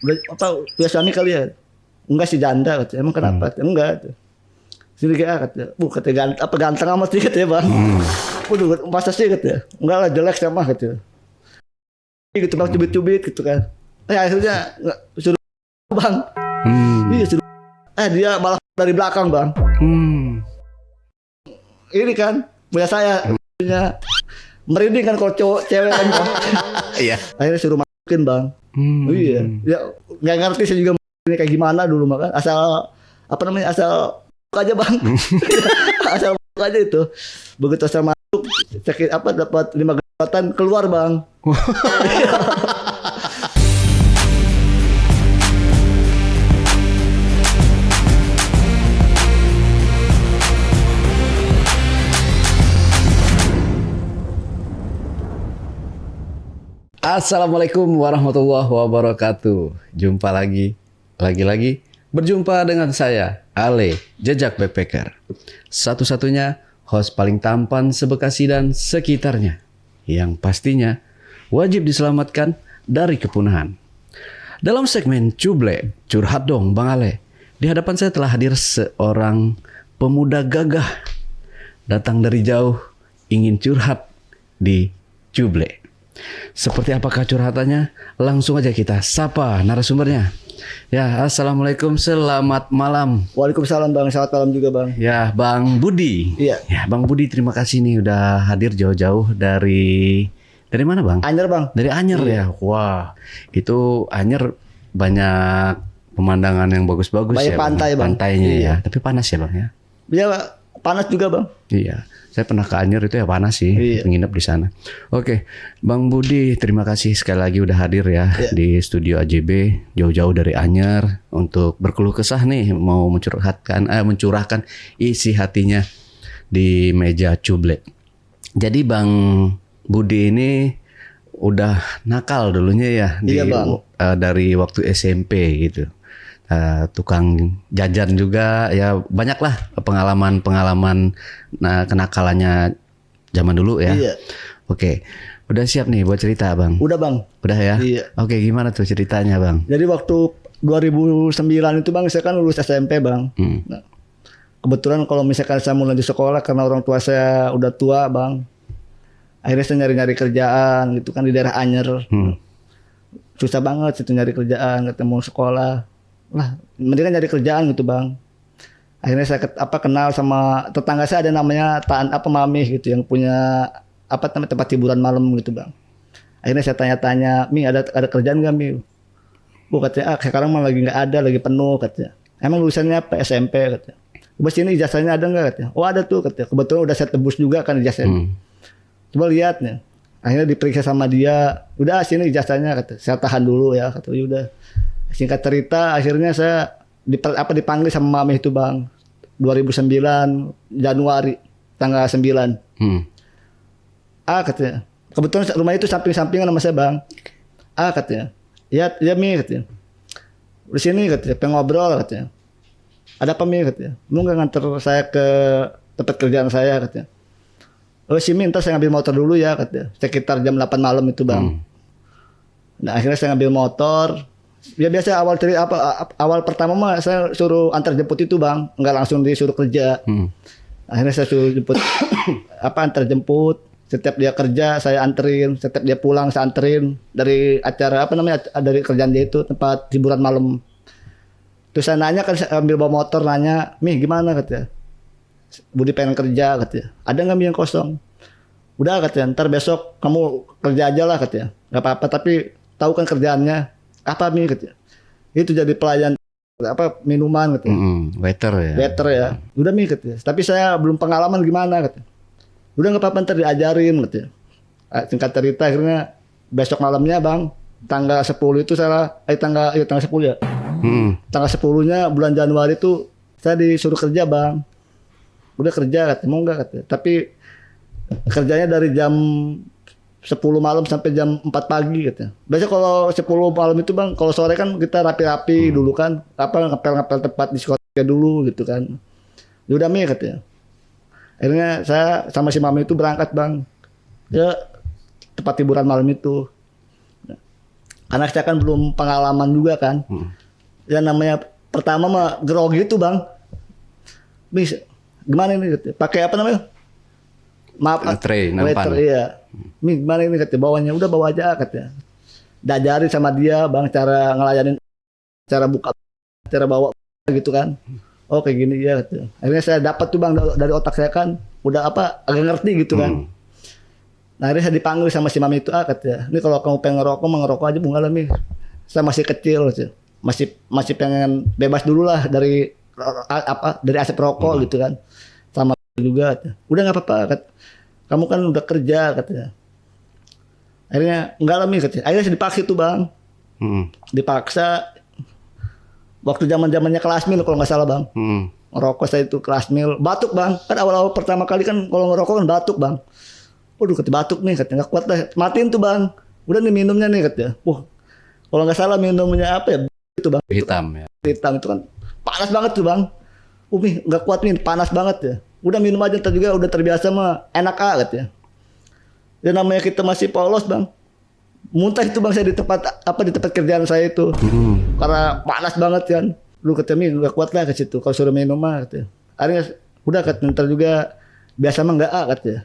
Udah apa punya suami kali ya? Enggak sih janda katanya. Emang kenapa? Enggak. Sini katanya. Katanya ganteng amat sih katanya bang. Waduh masa sih katanya. Enggak lah jelek sama katanya. Gitu bang cubit-cubit gitu kan. Akhirnya suruh bang. Iya suruh. Dia malah dari belakang bang. Ini kan punya saya. Punya merinding kan kalau cowok cewek kan bang. Iya. Akhirnya suruh masukin bang. Iya. Ya nggak ngerti saya juga ini kayak gimana dulu makan. Asal apa namanya asal aja bang. Asal aja itu. Begitu asal masuk sakit apa dapat 5 gejatan keluar bang. Assalamualaikum warahmatullahi wabarakatuh. Jumpa lagi berjumpa dengan saya Ale Jejak Backpacker. Satu-satunya host paling tampan se-Bekasi dan sekitarnya, yang pastinya wajib diselamatkan dari kepunahan. Dalam segmen Cuble, curhat dong Bang Ale. Di hadapan saya telah hadir seorang pemuda gagah, datang dari jauh ingin curhat di Cuble. Seperti apakah curhatannya? Langsung aja kita sapa narasumbernya. Ya, assalamualaikum, selamat malam. Waalaikumsalam bang, selamat malam juga bang. Ya, Bang Budi. Iya. Ya, Bang Budi, terima kasih nih udah hadir jauh-jauh dari mana Bang? Anyer bang. Dari Anyer ya. Wah, itu Anyer banyak pemandangan yang bagus-bagus banyak ya. Pantai bang. Pantainya iya. ya. Tapi panas ya Bang ya. Iya panas juga bang. Iya. Saya pernah ke Anyer itu ya panas sih, nginep di sana. Oke, Bang Budi, terima kasih sekali lagi udah hadir ya di studio AJB jauh-jauh dari Anyer untuk berkeluh kesah nih, mau mencurahkan isi hatinya di meja Cuble. Jadi Bang Budi ini udah nakal dulunya ya dari waktu SMP gitu. Tukang jajan juga ya, banyak lah pengalaman kenakalannya zaman dulu ya. Iya. Oke, udah siap nih buat cerita Bang? Udah bang. Udah ya? Iya. Oke, gimana tuh ceritanya Bang? Jadi waktu 2009 itu bang saya kan lulus SMP bang. Nah, kebetulan kalau misalkan saya mulai di sekolah karena orang tua saya udah tua bang. Akhirnya saya nyari-nyari kerjaan gitu kan di daerah Anyer. Susah banget situ nyari kerjaan, ketemu sekolah. Lah, mendingan nyari kerjaan gitu bang. Akhirnya saya kenal sama tetangga saya, ada namanya Mamih gitu yang punya tempat hiburan malam gitu bang. Akhirnya saya tanya-tanya, Mi ada kerjaan nggak Mi? Katanya sekarang mah lagi nggak ada, lagi penuh katanya. Emang lulusannya apa? SMP katanya. Bos ini ijazahnya ada nggak katanya? Oh ada tuh katanya. Kebetulan udah saya tebus juga kan ijazahnya. Coba lihat nih. Akhirnya diperiksa sama dia, udah sini ijazahnya katanya. Saya tahan dulu ya katanya. Udah. Singkat cerita akhirnya saya dipanggil sama Mami itu bang 2009 Januari tanggal 9. Katanya kebetulan rumah itu samping-sampingan sama saya bang. Katanya ya Mi katanya di sini katanya pengen ngobrol katanya. Ada apa Mi katanya, lu nggak nganter saya ke tempat kerjaan saya katanya. Oh si Mi, ntar saya ngambil motor dulu ya katanya, sekitar jam 8 malam itu bang. Nah akhirnya saya ngambil motor. Ya biasa awal pertama mah saya suruh antar jemput itu bang, nggak langsung disuruh kerja. Akhirnya saya suruh jemput antar jemput. Setiap dia kerja saya anterin, setiap dia pulang saya anterin dari acara dari kerjaan dia itu tempat hiburan malam. Terus saya nanya kan, saya ambil bawa motor, nanya, Mi gimana katanya, Budi pengen kerja katanya, ada nggak Mi yang kosong? Udah katanya, ntar besok kamu kerja aja lah katanya, nggak apa-apa tapi tahu kan kerjaannya apa Mi katanya. Itu jadi pelayan minuman katanya. Waiter ya. Udah Mi katanya. Tapi saya belum pengalaman gimana katanya. Udah nggak apa-apa ntar diajarin katanya. Singkat cerita akhirnya besok malamnya bang, tanggal 10 itu tanggal 10 ya. Tanggal 10-nya bulan Januari itu saya disuruh kerja bang. Udah kerja katanya, mau nggak katanya. Tapi kerjanya dari jam 10 malam sampai jam 4 pagi katanya. Biasanya kalau 10 malam itu bang, kalau sore kan kita rapi-rapi dulu kan, ngepel-ngepel tempat diskotiknya dulu gitu kan. Ya udah Mi katanya. Akhirnya saya sama si Mami itu berangkat bang ke tempat hiburan malam itu. karena saya kan belum pengalaman juga kan. Ya namanya pertama mah grogi itu bang. Bis, gimana ini? Pakai apa namanya? Maaf, Tray, nampan. waiter, iya. Ini gimana ini katanya bawanya? Udah bawa aja katanya. Diajarin sama dia bang cara ngelayanin, cara buka, cara bawa gitu kan. Oh kayak gini ya katanya. Akhirnya saya dapat tuh bang dari otak saya kan udah apa agak ngerti gitu kan. Nah akhirnya saya dipanggil sama si mami itu katanya. Ini kalau kamu pengen ngerokok mah ngerokok aja bunga lah nih. Saya masih kecil katanya. Masih pengen bebas dulu lah dari dari asap rokok gitu kan. Sama juga katanya. Udah nggak apa-apa katanya. Kamu kan udah kerja katanya. Akhirnya enggak lah nih katanya. Akhirnya saya dipaksa tuh bang. Dipaksa. Waktu zamannya kelas mil kalau nggak salah bang. Ngerokok saya itu kelas mil. Batuk bang. Kan awal-awal pertama kali kan kalau ngerokok kan batuk bang. Waduh kata batuk nih katanya. Nggak kuat lah. Matiin tuh bang. Udah nih minumnya nih katanya. Wah kalau nggak salah minumnya apa ya. Itu bang. Hitam ya. Hitam itu kan panas banget tuh bang. Umi nggak kuat nih panas banget ya. Udah minum aja ntar juga udah terbiasa mah enak katanya. Ya namanya kita masih polos bang. Muntah itu bang saya di tempat kerjaan saya itu. Karena panas banget kan. Lu ketemu nggak kuat lah ke situ. Kalau suruh minum mah katanya. Akhirnya udah katanya ntar juga biasa mah nggak katanya.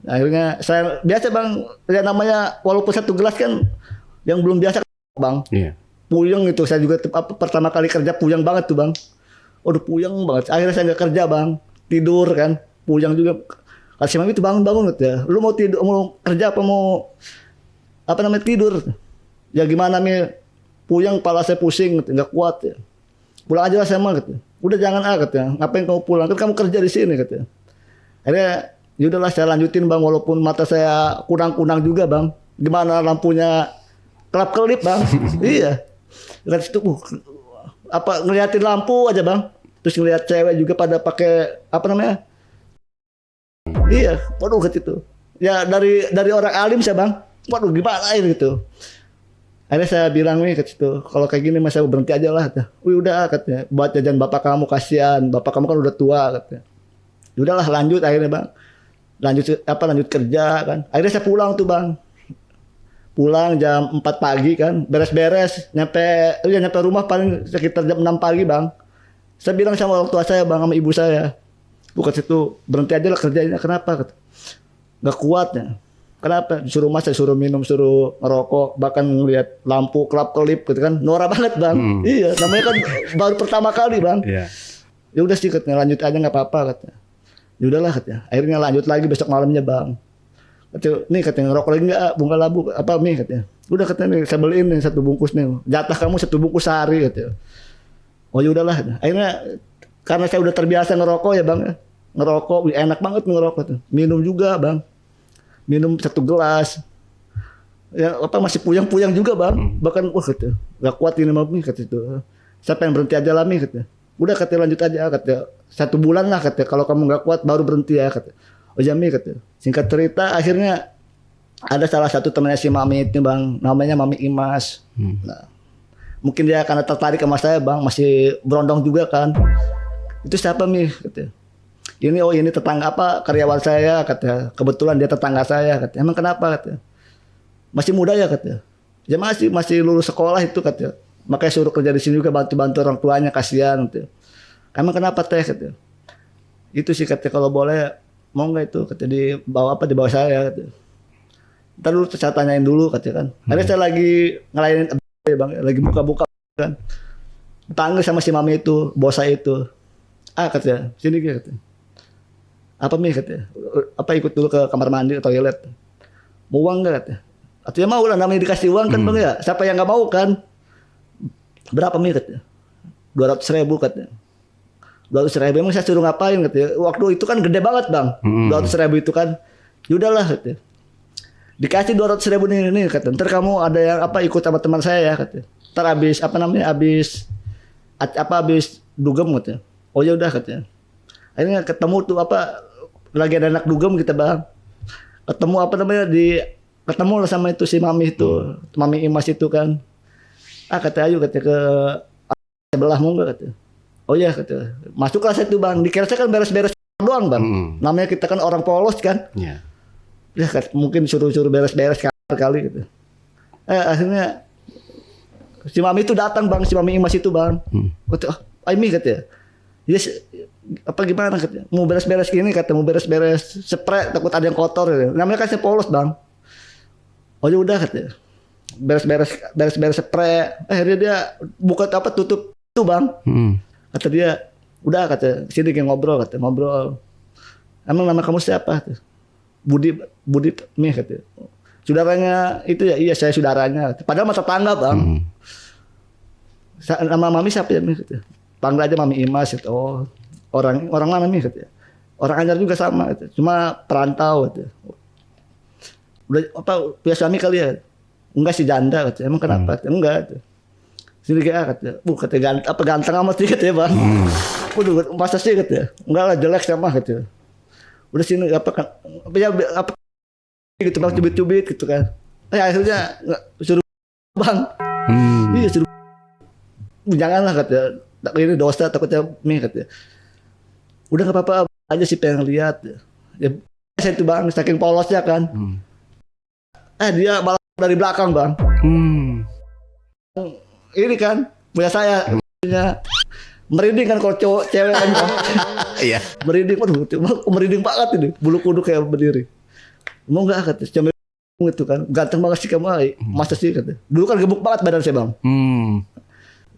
Akhirnya saya biasa bang. Ya namanya walaupun satu gelas kan yang belum biasa bang. Iya. Puyeng itu saya juga pertama kali kerja puyeng banget tuh bang. Udah puyeng banget. Akhirnya saya nggak kerja bang. Tidur kan. Puyeng juga. Kasih mami itu bangun gitu ya. Lu mau tidur mau kerja apa mau apa namanya tidur? Ya gimana nih? Puyeng kepala saya pusing gitu. Nggak kuat ya. Pulang aja lah saya mah gitu. Udah jangan katanya. Ngapain kamu pulang? Kan kamu kerja di sini katanya. Akhirnya yaudahlah saya lanjutin bang walaupun mata saya kunang-kunang juga bang. Gimana lampunya kelap-kelip bang. Iya. Lihat situ apa ngeliatin lampu aja bang. Terus ngeliat cewek juga pada pakai apa namanya? Iya, waduh gitu. Ya dari orang alim saya bang. Waduh gimana ini gitu. Akhirnya saya bilang nih ke situ, kalau kayak gini mas saya berhenti aja lah. Wih udah katanya, buat jajan bapak kamu kasihan, bapak kamu kan udah tua katanya. Udahlah lanjut akhirnya bang. Lanjut kerja kan. Akhirnya saya pulang tuh bang. Pulang jam 4 pagi kan, beres-beres, nyampe rumah paling sekitar jam 6 pagi bang. Saya bilang sama orang tua saya bang, sama ibu saya, bukan situ berhenti aja lah kerjanya. Kenapa? Gak kuat ya. Kenapa? Disuruh masak, suruh minum, suruh ngerokok, bahkan ngeliat lampu kelap-kelip gitu kan, norak banget bang. Iya, namanya kan baru pertama kali bang. Iya. Ya udah sih katanya, lanjut aja nggak apa-apa katanya. Ya udahlah katanya. Akhirnya lanjut lagi besok malamnya bang. Katanya, nih katanya ngerokok lagi nggak? Bunga labu apa nih katanya. Udah katanya nih saya beliin nih 1 bungkus nih. Jatah kamu 1 bungkus sehari katanya. Oh ya udahlah. Akhirnya karena saya udah terbiasa ngerokok ya bang. Ngerokok enak banget ngerokok tuh. Minum juga bang. Minum 1 gelas. Ya apa masih puyang-puyang juga bang. Bahkan wah katanya nggak kuat ini mah nih katanya tuh. Saya pengen berhenti aja lah nih katanya. Udah katanya lanjut aja katanya. 1 bulan lah katanya. Kalau kamu nggak kuat baru berhenti ya katanya. Oh Jami katanya. Singkat cerita akhirnya ada salah satu temannya si Mami itu bang, namanya Mami Imas. Nah, mungkin dia karena tertarik sama saya bang, masih berondong juga kan. Itu siapa Mi? Katanya. Ini tetangga apa karyawan saya katanya. Kebetulan dia tetangga saya katanya. Emang kenapa katanya? Masih muda ya katanya. Ya masih lulus sekolah itu katanya. Makanya suruh kerja di sini juga bantu-bantu orang tuanya kasihan katanya. Emang kenapa teh katanya? Itu sih katanya kalau boleh mau nggak itu katanya di bawah saya katanya. Ntar dulu saya tanyain dulu katanya kan. Akhirnya saya lagi ngelayanin bang, lagi buka-buka kan. Panggil sama si Mami itu, bos saya itu. Katanya, sini katanya. Apa Mi katanya? Apa ikut dulu ke kamar mandi atau toilet? Mau uang nggak katanya? Artinya mau lah, namanya dikasih uang kan bang ya. Siapa yang nggak mau kan? Berapa Mi katanya? 200.000 katanya. 200.000 emang saya suruh ngapain katanya. Waktu itu kan gede banget bang. 200.000 itu kan. Yaudahlah katanya. Dikasih 200.000 nih katanya. Ntar kamu ada yang apa ikut sama teman saya ya katanya. Ntar habis dugem katanya. Oh ya udah katanya. Akhirnya ketemu tuh apa lagi ada anak dugem kita bang. Ketemu ketemu lah sama itu si Mami itu. Mami Imas itu kan. Katanya ayo katanya ke sebelah mau nggak katanya. Oh iya katanya. Masuklah saya tuh bang. Dikira saya kan beres-beres doang bang. Namanya kita kan orang polos kan. Ya mungkin suruh beres-beres kali gitu. Akhirnya Si Mami itu datang bang, si Mami Imas itu bang. Kata, Aimi katanya. Yes, apa gimana katanya? Mau beres-beres gini kata, mau beres-beres spray takut ada yang kotor. Gitu. Namanya kan saya polos bang. Oh ya udah katanya. Beres-beres spray. Akhirnya dia buka apa tutup itu bang. Kata dia, udah kata sini kayak ngobrol kata, ngobrol. Emang nama kamu siapa? Kata. Budi nih kata. Saudaranya itu ya, iya saya saudaranya. Padahal masa tetangga bang. Nama Mami siapa ya? Panggil aja Mami Imas. Gitu. Oh, orang mana nih? Gitu. Orang Anyar juga sama. Gitu. Cuma perantau. Gitu. Udah apa? Punya suami kali ya? Enggak sih janda. Gitu. Emang kenapa? Enggak. Gitu. Sini kayak kata, kata ganteng amat sih gitu ya bang. Udah masa sih gitu ya? Enggak lah jelek sama gitu. Udah sini apa gitu bang cubit-cubit gitu kan. Akhirnya suruh bang. Iya suruh. Janganlah katanya, ini dosa takutnya nih katanya. Udah nggak apa-apa aja sih pengen lihat. Ya saya itu bang saking polosnya kan. Dia malah dari belakang bang. Ini kan punya saya merinding kan kalau cowok cewek kan. Iya. Merinding, waduh, merinding banget ini, bulu kuduk kayak berdiri. Mau nggak kata, cemil itu kan, ganteng banget sih kamu, masa sih kata. Dulu kan gemuk banget badan saya bang.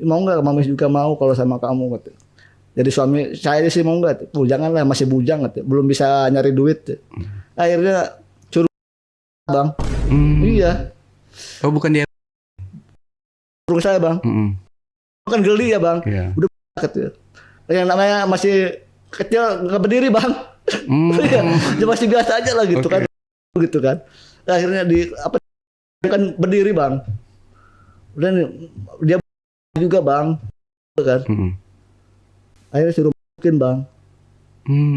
Mau nggak, Mami juga mau kalau sama kamu kata. Jadi suami saya sih mau nggak, janganlah masih bujang kata, belum bisa nyari duit. Akhirnya suruh bang. Iya. Oh bukan dia. Suruh saya bang. Bukan geli ya bang. Yeah. Udah kata. Yang namanya masih kecil nggak berdiri bang. Dia masih biasa aja lah gitu kan. Gitu kan. Akhirnya kan berdiri bang. Udah dia juga bang. Kan. Akhirnya suruh mungkin bang.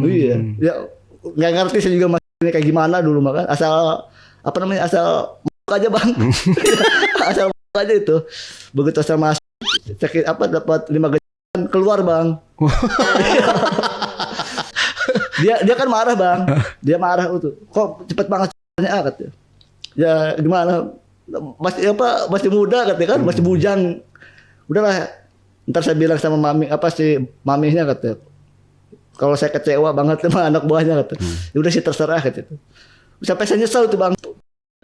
Iya. Ya nggak ngerti saya juga masih kayak gimana dulu makan. Asal asal aja bang. Asal aja itu. Begitu asal masuk sakit dapat 5 gajian keluar bang. dia kan marah bang. Dia marah itu. Kok cepet banget katanya. Ya gimana? Masih muda katanya kan, masih bujang. Udahlah. Ntar saya bilang sama Mami maminya katanya. Kalau saya kecewa banget sama anak buahnya katanya. Ya udah sih terserah katanya. Sampai saya nyesel tuh bang.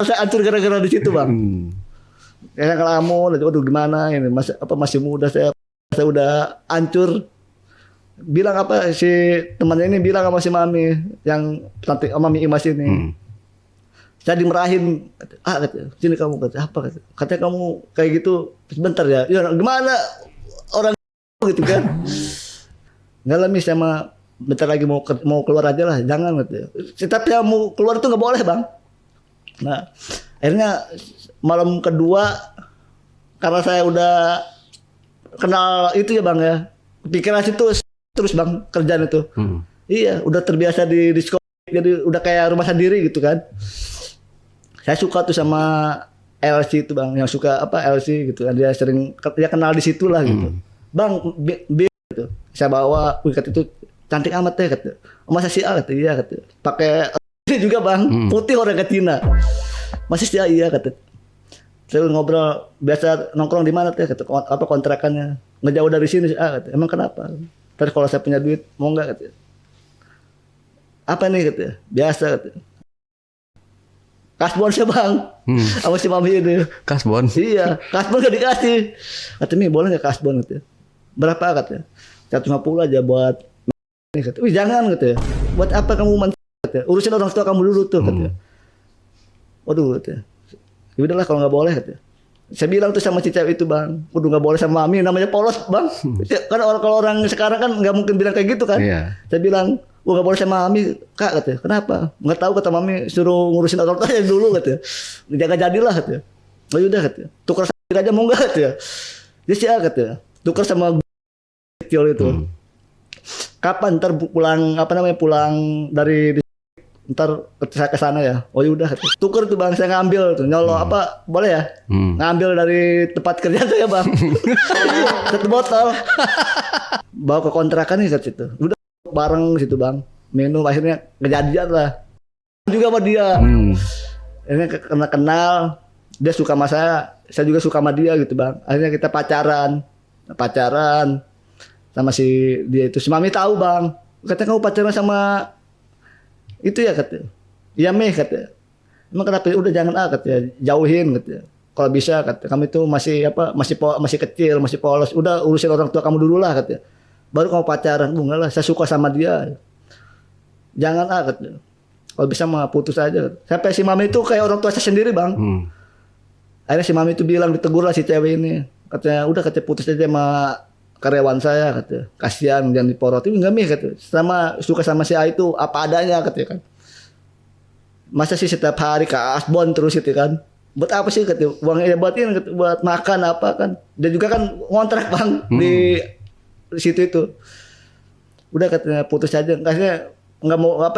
Saya hancur gara-gara di situ bang. Kayak ngelamun, aduh gimana ini masih muda saya udah hancur. Bilang si temannya ini bilang sama si Mami yang tante Mami Imas ini. Saya dimarahin, katanya, sini kamu katanya kamu kayak gitu sebentar ya. Ya gimana orang gitu kan. Enggak lah mis sama bentar lagi mau keluar aja lah, jangan katanya. Setiap yang mau keluar itu nggak boleh bang. Nah akhirnya malam kedua karena saya udah kenal itu ya bang ya, pikiran situ terus bang kerjaan itu. Iya udah terbiasa di diskon, jadi udah kayak rumah sendiri gitu kan. Saya suka tuh sama LC itu bang, yang suka LC gitu kan, dia kenal di situ lah gitu. Bang gitu. Saya bawa wicket itu cantik amat ya kata. Masa sih kata iya kata. Pakai ini juga bang, putih orang Katina. Masih sih iya kata. Saya ngobrol biasa nongkrong di mana teh kata, kontrakannya ngejauh dari sini kata. Emang kenapa? Terus kalau saya punya duit mau enggak kata. Apa nih kata? Biasa kata. Kasbon sih bang, sama si Mami ini. Kasbon? Iya, kasbon gak dikasih. Kata Mi boleh nggak kasbon kata? Berapa kata? 150 aja buat ini kata. Wih jangan kata. Buat apa kamu kata? Urusin orang tua kamu dulu tuh kata. Waduh kata. Ya udahlah kalau nggak boleh kata. Saya bilang tuh sama si cewek itu bang, waduh nggak boleh sama Mami, namanya polos bang. Karena kalau orang sekarang kan nggak mungkin bilang kayak gitu kan. Saya bilang, nggak boleh sama Mami kak katanya. Kenapa? Nggak tahu kata Mami suruh ngurusin orang tua yang dulu katanya. Jaga jadilah katanya. Oh yaudah katanya. Tukar sama aja mau nggak katanya. Dia sih katanya. Tukar sama kecil itu. Kapan ntar pulang pulang dari ntar saya ke sana ya. Oh yaudah katanya. Tukar tuh bang, saya ngambil tuh nyolong boleh ya? Ngambil dari tempat kerja saya bang. 1 botol. Bawa ke kontrakan nih kat situ. Udah bareng situ bang, minum akhirnya kejadian lah juga sama dia. Ini karena kenal dia suka sama saya juga suka sama dia gitu bang. Akhirnya kita pacaran sama si dia itu. Si mami tahu bang, katanya kamu pacaran sama itu ya katanya. Iya meh katanya. Emang kenapa? Udah jangan katanya, jauhin katanya. Kalau bisa katanya, kamu itu masih kecil, masih polos. Udah urusin orang tua kamu dulu lah katanya. Baru kamu pacaran. Enggak lah, saya suka sama dia. Jangan katanya. Kalau bisa mah putus aja. Sampai si mami itu kayak orang tua saya sendiri bang. Akhirnya si mami itu bilang, ditegur lah si cewek ini. Katanya udah katanya putus aja sama karyawan saya katanya. Kasihan jangan diporoti. Enggak mih katanya. Suka sama si A itu apa adanya katanya kan. Masa sih setiap hari ke asbon terus gitu kan. Buat apa sih katanya. Uangnya buat ini katanya, buat makan apa kan. Dia juga kan ngontrak bang di situ itu. Udah katanya putus aja. Katanya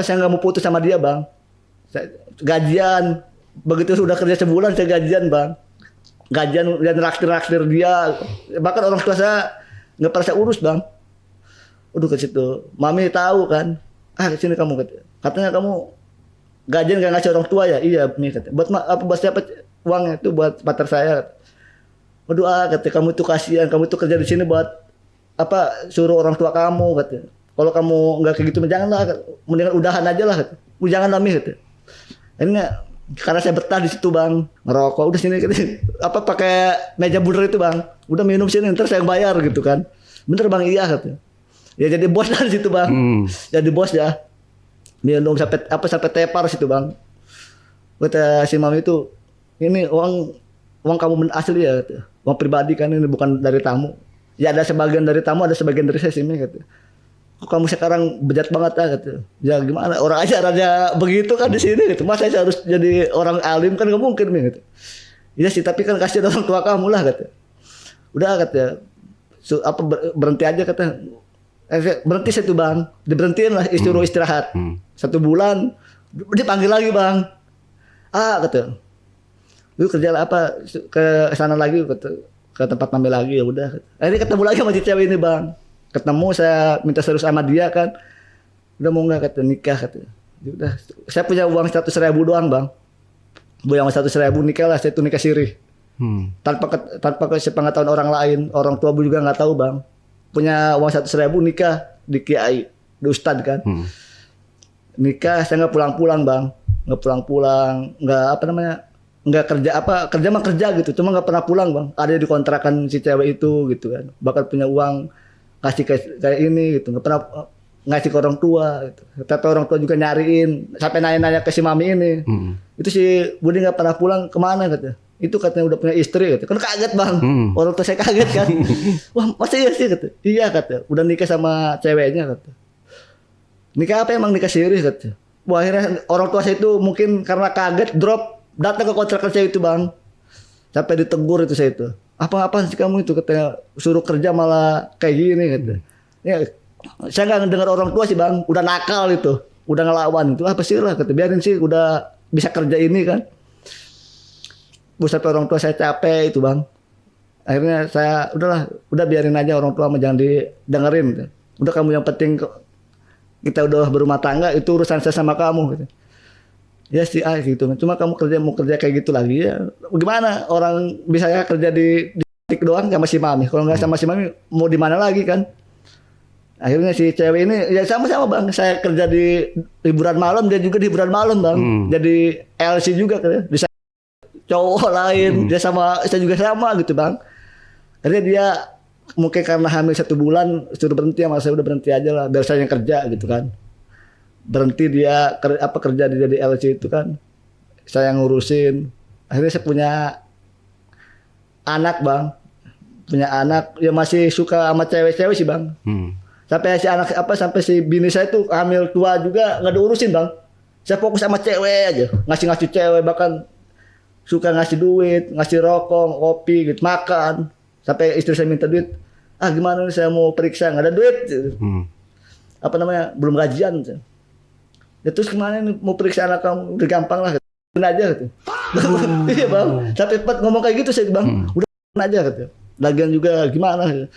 saya nggak mau putus sama dia bang. Gajian begitu sudah kerja sebulan saya gajian bang. Gajian dan raktir dia. Bahkan orang tua saya nggak pernah saya urus bang. Udah ke situ. Mami tahu kan. Ke sini kamu katanya kamu gajian nggak ngasih orang tua ya. Iya Mi katanya. Buat siapa uangnya itu buat pacar saya. Waduh katanya kamu itu kasihan. Kamu itu kerja di sini buat suruh orang tua kamu katanya. Kalau kamu nggak kayak gitu, janganlah, mendingan udahan aja lah. Jangan Mami gitu. Akhirnya karena saya betah di situ bang, ngerokok udah sini gitu. Pakai meja bundar itu bang. Udah minum sini, ntar saya bayar gitu kan. Bener bang, iya gitu. Ya jadi bos lah di situ bang. Jadi bos ya. Minum sampai tepar situ bang. Kata si Mami itu, ini uang kamu asli ya, gitu. Uang pribadi kan ini bukan dari tamu. Ya ada sebagian dari tamu, ada sebagian dari saya sih gitu. Kamu sekarang bejat banget gitu. Ya gimana, orang aja raja begitu kan di sini gitu. Masa saya harus jadi orang alim kan nggak mungkin gitu. Iya sih, tapi kan kasih orang tua kamu lah gitu. Udah katanya. Berhenti aja katanya. Berhenti situ bang. Diberhentiin lah, suruh istirahat. 1 bulan dipanggil lagi bang. Katanya. Lu kerja ke sana lagi ke tempat Mami lagi ya udah. Akhirnya ketemu lagi sama si cewek ini bang. Ketemu saya minta serius sama dia kan. Udah mau nggak kata nikah katanya. Udah. Saya punya uang 100.000 doang bang. Uang 100.000 nikah lah. Saya itu nikah siri. Tanpa sepengetahuan orang lain. Orang tua juga nggak tahu bang. Punya uang 100.000 nikah di kiai, di ustad kan. Nikah saya nggak pulang-pulang bang. Nggak pulang-pulang. Nggak kerja mah kerja gitu. Cuma nggak pernah pulang bang. Ada di kontrakan si cewek itu gitu kan. Bakal punya uang kasih kayak ini gitu, nggak pernah ngasih ke orang tua gitu. Tapi orang tua juga nyariin sampai nanya-nanya ke si Mami ini. Itu si Budi nggak pernah pulang kemana katanya. Itu katanya udah punya istri gitu. Kan kaget bang. Orang tua saya kaget kan. Wah masa iya sih katanya. Iya katanya. Udah nikah sama ceweknya katanya. Nikah apa emang nikah siri katanya. Wah akhirnya orang tua saya itu mungkin karena kaget drop datang ke kontrakan saya itu bang. Sampai ditegur itu saya itu. Apa-apaan sih kamu itu katanya, suruh kerja malah kayak gini katanya. Ya, saya nggak dengar orang tua sih bang, udah nakal itu, udah ngelawan itu apa sih lah katanya, biarin sih udah bisa kerja ini kan. Sampai orang tua saya capek itu bang. Akhirnya saya udah biarin aja orang tua jangan didengerin. Gitu. Udah kamu yang penting kita udah berumah tangga itu urusan saya sama kamu. Gitu. Ya sih gitu. Cuma kamu mau kerja kayak gitu lagi ya. Gimana orang bisa ya kerja di tik doang sama si Mami. Kalau nggak sama si Mami mau di mana lagi kan? Akhirnya si cewek ini ya sama-sama bang. Saya kerja di hiburan malam, dia juga di hiburan malam bang. Jadi LC juga kan. Bisa cowok lain. Dia saya juga sama gitu bang. Akhirnya dia mungkin karena hamil 1 bulan suruh berhenti sama saya, udah berhenti aja lah. Biar saya yang kerja gitu kan. Berhenti dia kerja di jadi LC itu kan, saya ngurusin. Akhirnya saya punya anak bang, ya masih suka sama cewek-cewek sih bang. Sampai si anak sampai si bini saya tuh hamil tua juga nggak diurusin bang. Saya fokus sama cewek aja, ngasih cewek, bahkan suka ngasih duit, ngasih rokok, kopi gitu, makan. Sampai istri saya minta duit, gimana nih saya mau periksa nggak ada duit. Belum gajian. Ya terus gimana nih mau periksa anak kamu, udah gampang lah aja gitu. Iya bang, sampai ngomong kayak gitu saya bang, udah aja gitu. Lagian juga gimana gitu.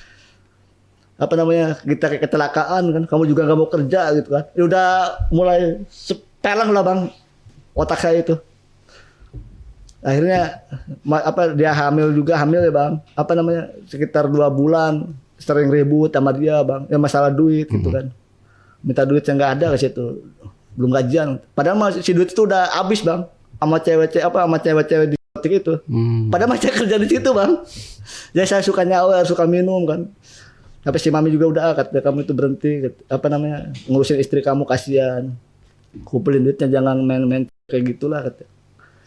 Kita kayak kecelakaan kan, kamu juga nggak mau kerja gitu kan. Ya udah mulai sepelang lah bang otak saya itu. Akhirnya dia hamil ya bang, apa namanya sekitar 2 bulan sering ribut sama dia bang, ya masalah duit gitu kan, minta duit yang nggak ada ke situ, belum gajian, padahal si duit itu udah habis bang, sama cewek-cewek di diskotik itu, padahal masih kerja di situ bang, ya saya suka nyawer, suka minum kan, tapi si mami juga udah kata kamu itu berhenti, apa namanya ngurusin istri kamu kasihan, kumpulin duitnya jangan main-main kayak gitulah kata,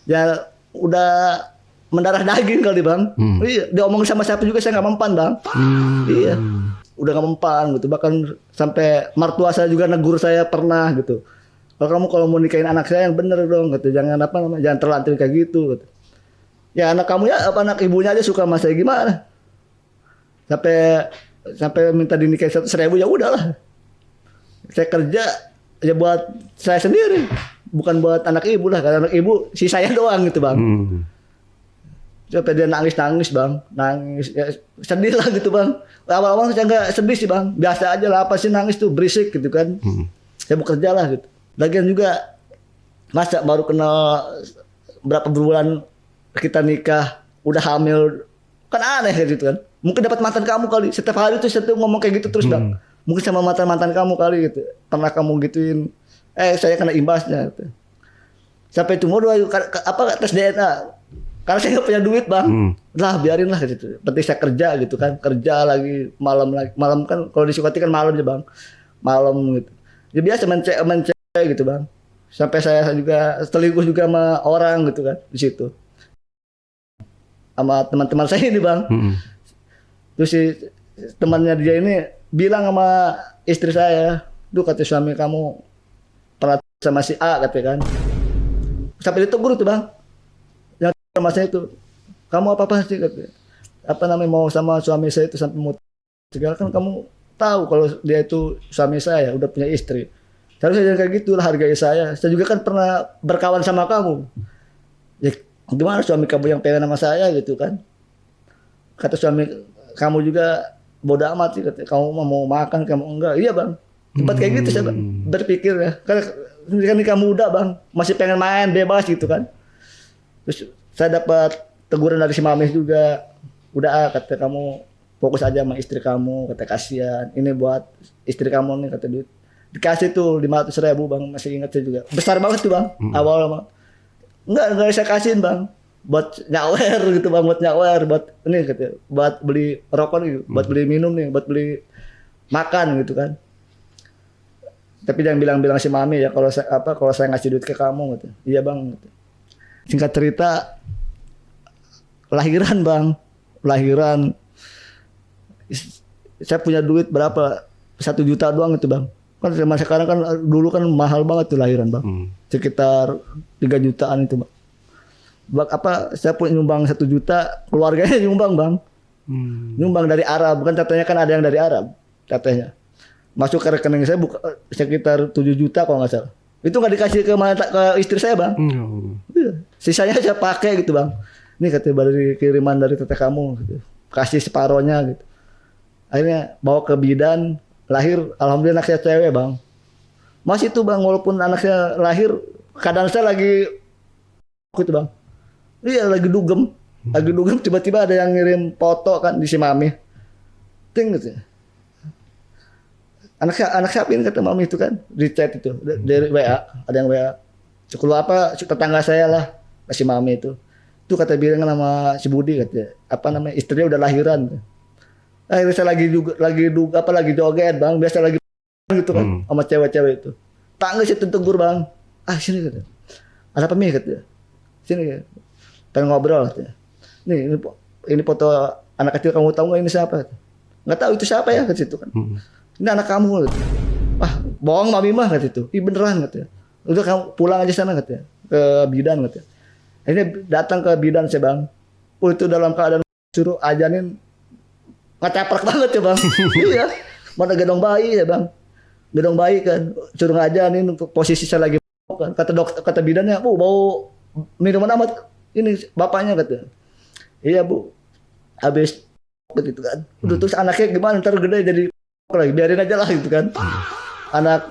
ya udah mendarah daging kali bang. Iya, diomongin sama siapa juga saya nggak mempan bang. Iya, udah nggak mempan gitu. Bahkan sampai mertua saya juga negur saya pernah gitu. Kalau mau nikahin anak saya yang bener dong, gitu. Jangan jangan terlantar kayak gitu. Gitu. Ya anak kamu ya anak ibunya aja suka sama saya gimana? Sampai minta dinikahin 100.000 ya udahlah. Saya kerja ya buat saya sendiri. Bukan buat anak ibu lah, karena anak ibu si saya doang gitu bang. Sampai dia nangis bang, ya, sedih lah gitu bang. Awal-awal saya nggak sedih sih bang, biasa aja lah, apa sih nangis tuh berisik gitu kan. Saya bekerja lah gitu. Lagian juga masa baru kenal berapa bulan kita nikah udah hamil, kan aneh gitu kan. Mungkin dapat mantan kamu kali, setiap hari tuh saya tuh ngomong kayak gitu terus bang. Mungkin sama mantan kamu kali gitu, pernah kamu gituin. Saya kena imbasnya. Gitu. Sampai itu mau tes DNA. Karena saya nggak punya duit bang. Lah biarin lah gitu. Penting saya kerja gitu kan. Kerja lagi malam kan kalau di Sukati kan malam ya bang. Malam gitu. Ya biasa mencek gitu bang. Sampai saya juga selingkuh juga sama orang gitu kan di situ. Sama teman-teman saya ini bang. Terus si temannya dia ini bilang sama istri saya, "Duh kata suami kamu pernah sama si A," katanya kan. Sampai ditegur tuh bang. Yang sama saya itu, "Kamu apa sih?" katanya. Apa namanya mau sama suami saya itu sampai mau segala kan kamu tahu kalau dia itu suami saya udah punya istri. Harusnya jangan kayak gitu lah, hargai saya. Saya juga kan pernah berkawan sama kamu. Ya gimana suami kamu yang pengen sama saya gitu kan. Kata suami kamu juga bodoh amat sih katanya. Kamu mau makan kamu enggak. Iya bang. Tempat kayak gitu saya berpikir ya. Karena kan kamu muda bang, masih pengen main bebas gitu kan. Terus saya dapat teguran dari si mami juga. Udah kata kamu fokus aja sama istri kamu, kata kasihan. Ini buat istri kamu nih kata duit. Dikasih tuh 500.000 bang, masih ingat saya juga. Besar banget tuh bang, awal mah. Enggak saya kasihin bang. Buat nyawer gitu bang, buat nyawer, buat ini katanya, buat beli rokok nih, buat beli minum nih, buat beli makan gitu kan. Tapi jangan bilang si mami ya kalau saya ngasih duit ke kamu gitu. Iya bang. Gitu. Singkat cerita lahiran bang, saya punya duit berapa 1 juta doang itu bang. Kan zaman sekarang kan dulu kan mahal banget tuh lahiran bang, sekitar 3 jutaan itu bang. Saya punya nyumbang 1 juta, keluarganya nyumbang bang, nyumbang dari Arab, kan katanya kan ada yang dari Arab katanya. Masuk ke rekening saya sekitar 7 juta kalau nggak salah. Itu nggak dikasih ke istri saya bang. Sisanya saya pakai gitu bang. Ini katanya dari kiriman dari teteh kamu. Gitu. Kasih separohnya gitu. Akhirnya bawa ke bidan, lahir. Alhamdulillah anak saya cewek bang. Masih itu bang, walaupun anak saya lahir, keadaan saya lagi gitu bang. Iya lagi dugem. Tiba-tiba ada yang ngirim foto kan di si mami. Ting gitu. Anak siapa ini kata mami itu kan di chat itu dari WA, ada yang WA sekolah tetangga saya lah si mami itu kata bilang sama si Budi katanya istrinya udah lahiran. Akhirnya saya lagi joget bang, biasa lagi gitu kan sama cewek-cewek itu, tangga saya tegur bang, sini katanya, ada apa nih katanya, sini pengen ngobrol katanya, ini foto anak kecil kamu tahu nggak ini siapa? Nggak tahu itu siapa ya ke situ kan. Ini anak kamu gitu. Bohong mami mah kata itu. Ih beneran katanya. Udah kamu pulang aja sana katanya. Ke bidan katanya. Ini datang ke bidan saya bang. Itu dalam keadaan suruh ajanin ngecaprek banget ya bang. Iya. Mana gendong bayi ya bang. Gendong bayi kan. Suruh ngajanin posisi saya lagi kan. Kata bidannya, "Bu, bau minuman amat." Ini bapaknya katanya. "Iya bu. Habis gitu kan. Udah terus anaknya gimana ntar gede jadi lagi biarin aja lah gitu kan." Anak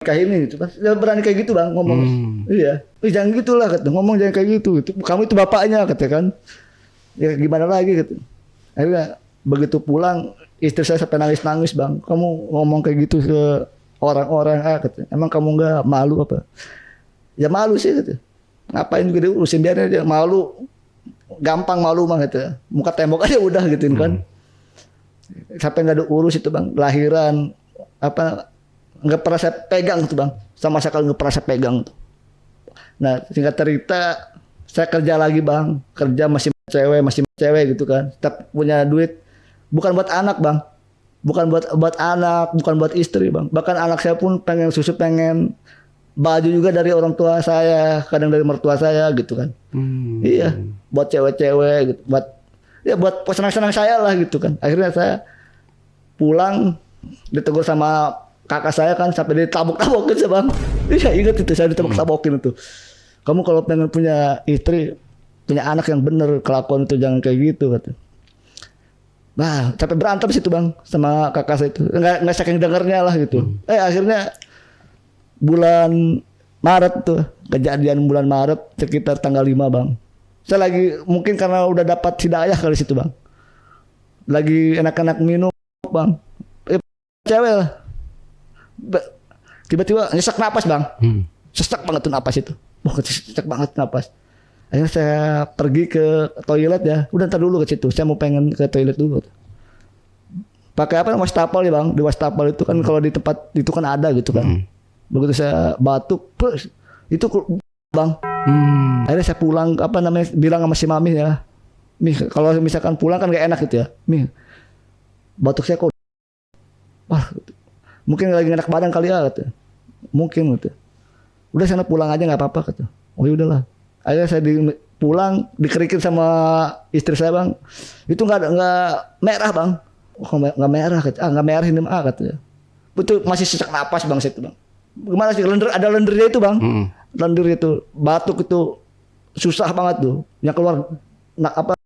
nikah ini gitu. Dia berani kayak gitu bang ngomong. Iya. Jangan gitulah kata. Ngomong jangan kayak gitu. Kamu itu bapaknya kata kan. Ya gimana lagi gitu. Akhirnya begitu pulang istri saya sampai nangis bang. Kamu ngomong kayak gitu ke orang-orang kata. Emang kamu nggak malu apa? Ya malu sih kata. Ngapain juga diurusin biarin aja malu. Gampang malu bang gitu. Muka tembok aja udah gituin kan. Sampai nggak ada urus itu bang. Lahiran apa nggak pernah saya pegang tuh bang. Sama sekali nggak pernah saya pegang tuh. Nah singkat cerita saya kerja lagi bang. Kerja masih cewek gitu kan. Tetap punya duit. Bukan buat anak bang. Bukan buat anak. Bukan buat istri bang. Bahkan anak saya pun pengen susu, pengen baju juga dari orang tua saya, kadang dari mertua saya gitu kan. Iya, buat cewek-cewek gitu, buat senang-senang saya lah gitu kan. Akhirnya saya pulang ditegur sama kakak saya kan sampai ditabok-tabokin sih bang. Iya ingat itu saya ditabok-tabokin itu. Kamu kalau pengen punya istri, punya anak yang bener kelakuan itu jangan kayak gitu kata. Nah sampai berantem situ bang sama kakak saya itu. Nggak saking dengernya lah gitu. Akhirnya bulan Maret tuh kejadian bulan Maret sekitar tanggal 5 bang. Saya lagi mungkin karena udah dapat hidayah kali situ bang. Lagi enak-enak minum bang. Cewek lah. Tiba-tiba nyesak napas bang. Sesak banget tuh napas itu. Wah sesak banget napas. Akhirnya saya pergi ke toilet ya. Udah ntar dulu ke situ. Saya mau pengen ke toilet dulu. Pakai apa wastafel ya bang. Di wastafel itu kan kalau di tempat itu kan ada gitu kan. Begitu saya batuk, itu bang. Akhirnya saya pulang, apa namanya, bilang sama si mami ya, Mi, kalau misalkan pulang kan gak enak gitu ya, Mi, batuk saya kok, wah, mungkin lagi enak badan kali ya, gitu. Mungkin gitu. Udah sana pulang aja nggak apa-apa, gitu. Oh yaudahlah. Akhirnya saya pulang dikerikin sama istri saya bang, itu nggak merah bang, oh nggak merah, gitu. Nggak merah ini katanya. Betul masih sesak napas bang situ bang. Gimana sih ada lendirnya itu bang, lendir itu batuk itu susah banget tuh, yang keluar apa,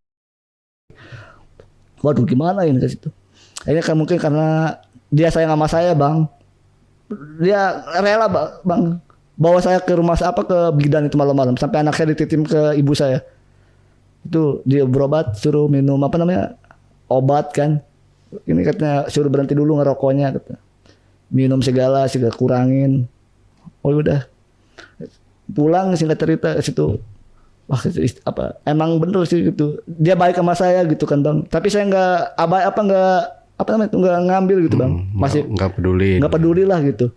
waduh gimana ini ke situ. Ini kan mungkin karena dia sayang sama saya bang, dia rela bang bawa saya ke rumah apa ke bidan itu malam-malam sampai anak saya dititip ke ibu saya, itu dia berobat suruh minum apa namanya obat kan, ini katanya suruh berhenti dulu ngerokoknya kata. Minum segala kurangin. Oh udah pulang singkat cerita situ. Wah apa emang bener sih gitu. Dia baik sama saya gitu kan bang. Tapi saya nggak apa namanya nggak ngambil gitu bang. Masih nggak peduli lah gitu.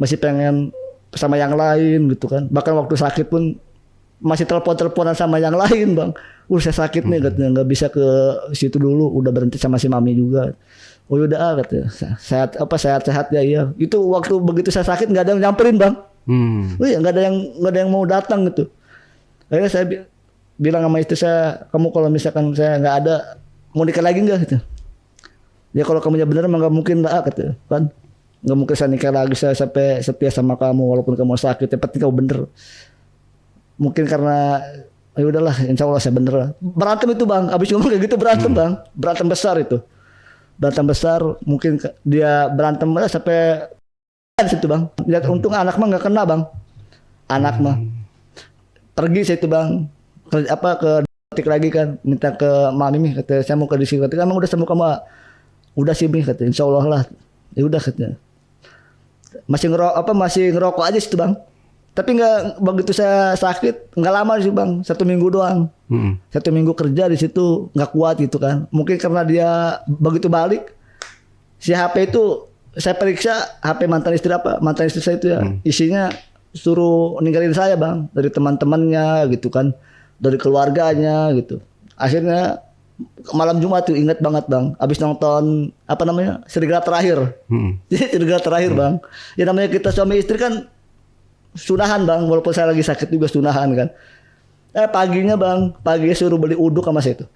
Masih pengen sama yang lain gitu kan. Bahkan waktu sakit pun masih teleponan sama yang lain bang. Saya sakit nih katanya nggak bisa ke situ dulu. Udah berhenti sama si mami juga. Oh yaudah katanya sehat ya iya. Itu waktu begitu saya sakit nggak ada yang nyamperin bang. Oh iya nggak ada yang mau datang gitu. Akhirnya saya bilang sama istri saya, kamu kalau misalkan saya nggak ada mau nikah lagi nggak gitu. Ya kalau kamunya bener emang nggak mungkin lah gitu kan. Nggak mungkin saya nikah lagi, saya sampai setia sama kamu walaupun kamu sakit. Yang penting kamu bener. Mungkin karena ya udahlah insya Allah saya bener. Berantem itu bang. Abis ngomong kayak gitu berantem bang. Berantem besar itu. Berantem besar, mungkin dia berantem sampai situ bang. Lihat untung anak mah nggak kena bang. Anak mah pergi situ bang. Ke detik lagi kan, minta ke mami nih, kata saya mau ke disi. Kata emang udah sembuh kamu? Udah sih nih, kata insya Allah lah. Ya udah katanya. Masih ngerokok aja situ bang. Tapi nggak begitu saya sakit nggak lama sih bang, 1 minggu doang. 1 minggu kerja di situ nggak kuat gitu kan. Mungkin karena dia begitu balik si HP itu saya periksa HP mantan istri saya itu ya isinya suruh ninggalin saya bang dari teman-temannya gitu kan, dari keluarganya gitu. Akhirnya malam Jumat tuh ingat banget bang, abis nonton apa namanya Serigala Terakhir. Serigala Terakhir bang. Ya namanya kita suami istri kan sunahan bang, walaupun saya lagi sakit juga sunahan kan. Paginya bang, paginya suruh beli uduk sama saya itu.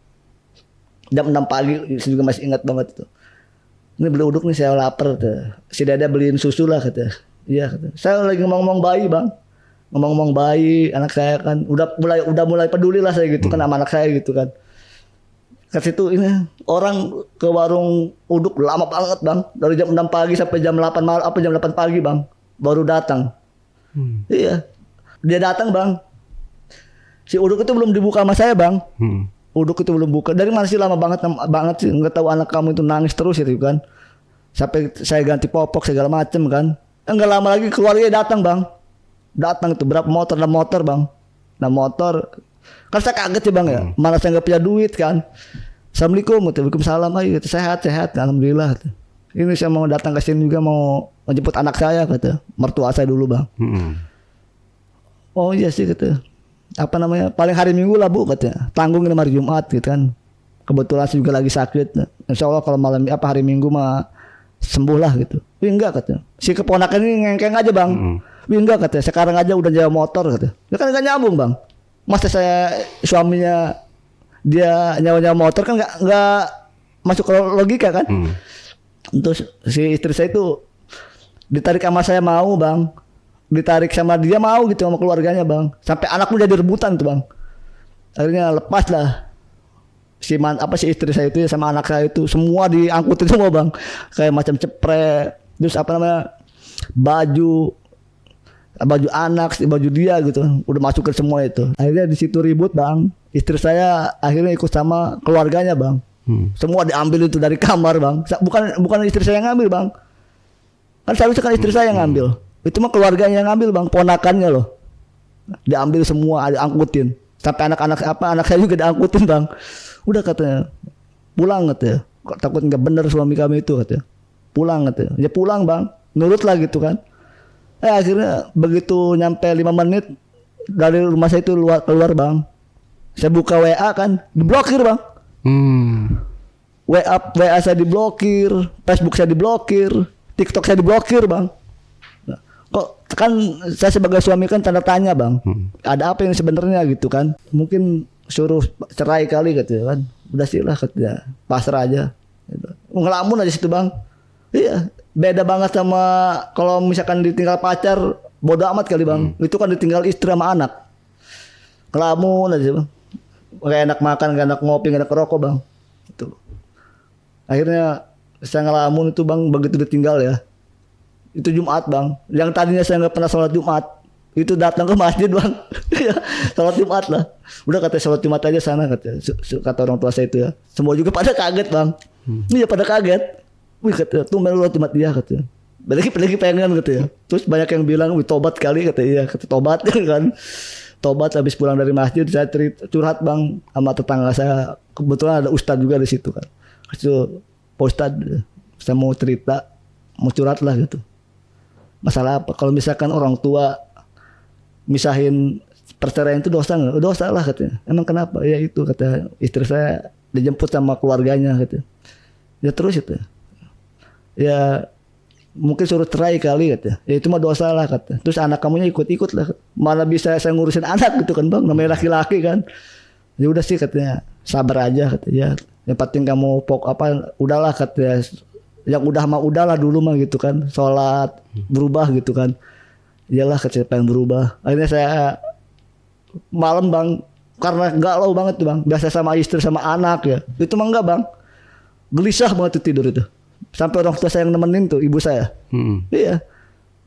Jam 6 pagi, saya juga masih ingat banget itu. Ini beli uduk nih saya lapar tuh. Si Dada beliin susu lah kata. Iya kata. Saya lagi ngomong-ngomong bayi bang. Ngomong-ngomong bayi, anak saya kan udah mulai peduli lah saya gitu kan sama anak saya gitu kan. Ke situ ini orang ke warung uduk lama banget bang. Dari jam 6 pagi sampai jam 8 malam, jam 8 pagi bang. baru datang. Iya, dia datang bang. Si uduk itu belum dibuka sama saya bang. Uduk itu belum buka. Dari mana sih, lama banget sih. Nggak tahu anak kamu itu nangis terus itu kan. Sampai saya ganti popok segala macem kan. Enggak lama lagi keluarganya datang bang. Datang itu berapa motor, 6 motor bang. 6 motor. Kan saya kaget ya bang ya. Mana saya nggak punya duit kan. Assalamualaikum, waalaikumsalam. Ayo, sehat. Alhamdulillah. Ini saya mau datang ke sini juga mau menjemput anak saya kata. Mertua saya dulu bang. Oh iya sih kata. Apa namanya? Paling hari Minggu lah bu katanya. Tanggung ini hari Jumat gitu kan. Kebetulan saya juga lagi sakit. Insya Allah kalau malam hari Minggu mah sembuh lah gitu. Wih enggak katanya. Si keponakan ini ngengkeng aja bang. Wih enggak katanya. Sekarang aja udah nyewa motor katanya. Ya kan nggak nyambung bang. Masa saya suaminya dia nyawa motor kan nggak masuk ke logika kan. Terus si istri saya itu ditarik sama saya mau bang, ditarik sama dia mau gitu sama keluarganya bang, sampai anak pun jadi rebutan tuh bang. Akhirnya lepas lah si istri saya itu sama anak saya itu semua diangkutin semua bang, kayak macam cepret, terus apa namanya baju anak, baju dia gitu, udah masukin semua itu. Akhirnya di situ ribut bang, istri saya akhirnya ikut sama keluarganya bang. Semua diambil itu dari kamar bang. Bukan istri saya yang ngambil bang. Kan seharusnya kan istri saya yang ngambil. Itu mah keluarganya yang ngambil bang, ponakannya loh. Diambil semua, diangkutin. Sampai anak saya juga diangkutin bang. Udah katanya, pulang katanya. Takut nggak bener suami kami itu katanya. Pulang katanya. Ya pulang bang, nurut lah gitu kan. Akhirnya begitu nyampe 5 menit dari rumah saya itu keluar bang. Saya buka WA kan, diblokir bang. WA saya diblokir, Facebook saya diblokir, TikTok saya diblokir bang. Nah, kok kan saya sebagai suami kan tanda tanya bang. Ada apa yang sebenarnya gitu kan? Mungkin suruh cerai kali gitu kan. Udah sih lah katanya, pasrah aja. Gitu. Ngelamun aja situ bang. Iya, beda banget sama kalau misalkan ditinggal pacar, bodoh amat kali bang. Itu kan ditinggal istri sama anak. Ngelamun aja bang. Gak enak makan, gak enak ngopi, gak enak rokok bang. Itu. Akhirnya saya ngelamun itu bang, begitu ditinggal ya. Itu Jumat bang. Yang tadinya saya nggak pernah sholat Jumat, itu datang ke masjid bang. Sholat Jumat lah. Udah kata sholat Jumat aja sana kata orang tua saya itu ya. Semua juga pada kaget bang. Iya pada kaget. Wih kata tuh melu Jumat dia kata. Lagi pengen kata ya. Terus banyak yang bilang, wih tobat kali kata iya. Kata tobat kan. Tobat habis pulang dari masjid saya curhat bang sama tetangga saya, kebetulan ada ustadz juga di situ kan. Itu Pak Ustadz, saya mau cerita, mau curhat lah gitu. Masalah apa? Kalau misalkan orang tua misahin perceraian itu dosa nggak? Dosa lah katanya. Emang kenapa? Ya itu kata istri saya dijemput sama keluarganya gitu. Ya terus itu. Ya mungkin suruh cerai kali katanya. Ya itu mah dosa lah katanya. Terus anak kamunya ikut lah. Mana bisa saya ngurusin anak gitu kan bang. Namanya laki-laki kan. Ya udah sih katanya. Sabar aja katanya. Ya, yang penting kamu udahlah katanya. Yang udah mah udahlah dulu mah gitu kan. Sholat berubah gitu kan. Iyalah katanya pengen berubah. Akhirnya saya malam bang. Karena galau banget tuh bang. Biasa sama istri sama anak ya. Itu mah enggak bang. Gelisah banget tuh tidur itu. Sampai orang tua saya yang nemenin tuh ibu saya. Iya.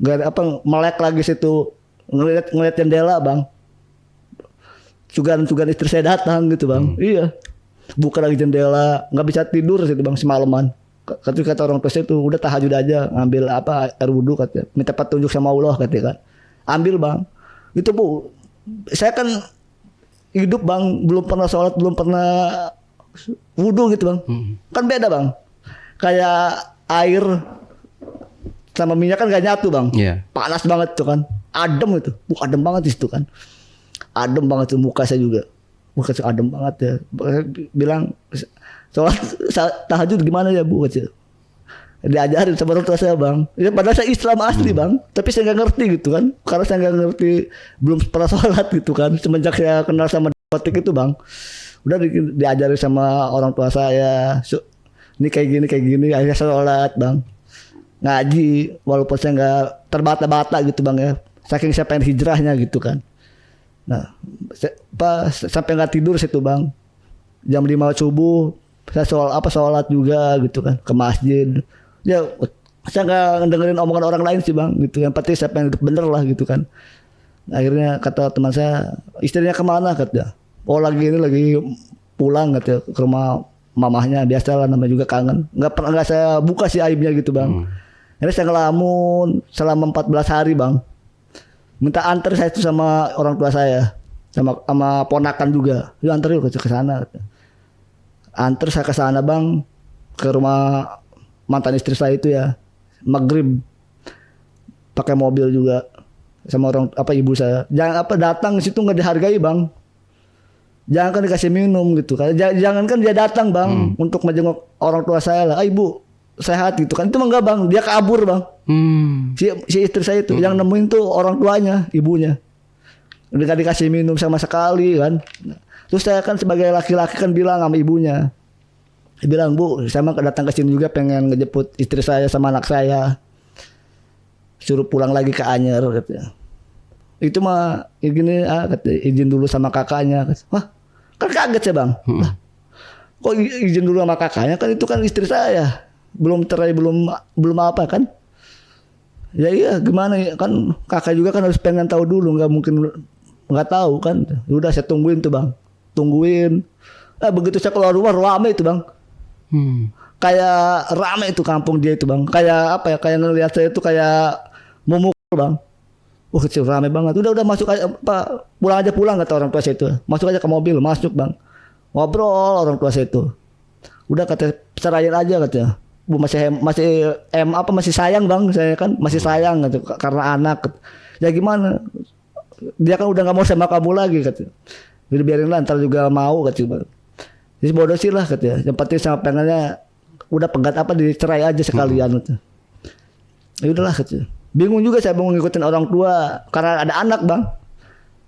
Gak melek lagi situ ngeliat jendela bang. Cugan istri saya datang gitu bang. Iya. Buka lagi jendela, nggak bisa tidur situ bang semalaman. Kata orang tua saya tuh udah tahajud aja, ngambil air wudhu katanya. Minta petunjuk sama Allah katanya kan. Ambil bang. Itu bu. Saya kan hidup bang, belum pernah sholat, belum pernah wudhu gitu bang. Kan beda bang. Kayak air sama minyak kan gak nyatu bang. Panas banget tuh kan. Adem itu. Adem banget di situ kan. Adem banget tuh muka saya juga. Muka saya adem banget ya. Bilang sholat tahajud gimana ya bu? Diajarin sama orang tua saya bang. Ya, padahal saya Islam asli bang. Tapi saya gak ngerti gitu kan. Karena saya gak ngerti. Belum pernah sholat gitu kan. Semenjak saya kenal sama kotik itu bang. Udah diajarin sama orang tua saya. Ini kayak gini. Akhirnya sholat bang. Ngaji. Walaupun saya gak terbata-bata gitu bang ya. Saking saya pengen hijrahnya gitu kan. Nah, sampai nggak tidur situ bang. Jam 5 subuh saya sholat juga gitu kan ke masjid. Ya Saya nggak dengerin omongan orang lain sih bang, gitu. Yang penting saya pengen hidup bener lah gitu kan. Akhirnya kata teman saya, istrinya kemana katanya? Oh lagi pulang katanya ke rumah mamahnya, biasalah namanya juga kangen. Nggak saya buka sih aibnya gitu bang. Akhirnya saya ngelamun selama 14 hari bang. Minta antar saya itu sama orang tua saya, sama ponakan juga. Yuk antar yuk ke sana. Antar saya ke sana bang, ke rumah mantan istri saya itu ya. Maghrib pakai mobil juga sama ibu saya. Jangan datang situ nggak dihargai bang. Jangan kan dikasih minum gitu kan. Jangan kan dia datang bang untuk menjenguk orang tua saya lah. Ibu sehat gitu kan. Itu mah enggak bang. Dia kabur bang. Si istri saya itu yang nemuin tuh orang tuanya, ibunya. Nggak dikasih minum sama sekali kan. Terus saya kan sebagai laki-laki kan bilang sama ibunya. Dia bilang, Bu, saya mah datang ke sini juga pengen ngejemput istri saya sama anak saya. Suruh pulang lagi ke Anyer katanya. Itu mah gini kata, izin dulu sama kakaknya. Wah, kan kaget saya bang. Lah, kok izin dulu sama kakaknya, kan itu kan istri saya. Belum cerai, belum apa kan. Ya iya gimana ya, kan kakak juga kan harus pengen tahu dulu. Nggak mungkin nggak tahu kan. Udah saya tungguin tuh bang. Begitu saya keluar rumah rame itu bang. Kayak rame itu kampung dia itu bang. Kayak apa ya, kayak ngelihat saya itu kayak memukul bang. Kecil rame banget. Udah masuk aja pulang kata orang tua saya itu. Masuk aja ke mobil, masuk bang. Ngobrol orang tua saya itu. Udah kata ceraiin aja katanya. Bu masih sayang bang, saya kan masih sayang gitu, karena anak. Ya gimana? Dia kan udah nggak mau sama kamu lagi katanya. Jadi biarin lah, ntar juga mau katanya. Jadi bodoh sih lah katanya. Yang penting sama pengennya udah pegat dicerai aja sekalian katanya. Ya udahlah katanya. Bingung juga saya mau ngikutin orang tua karena ada anak bang.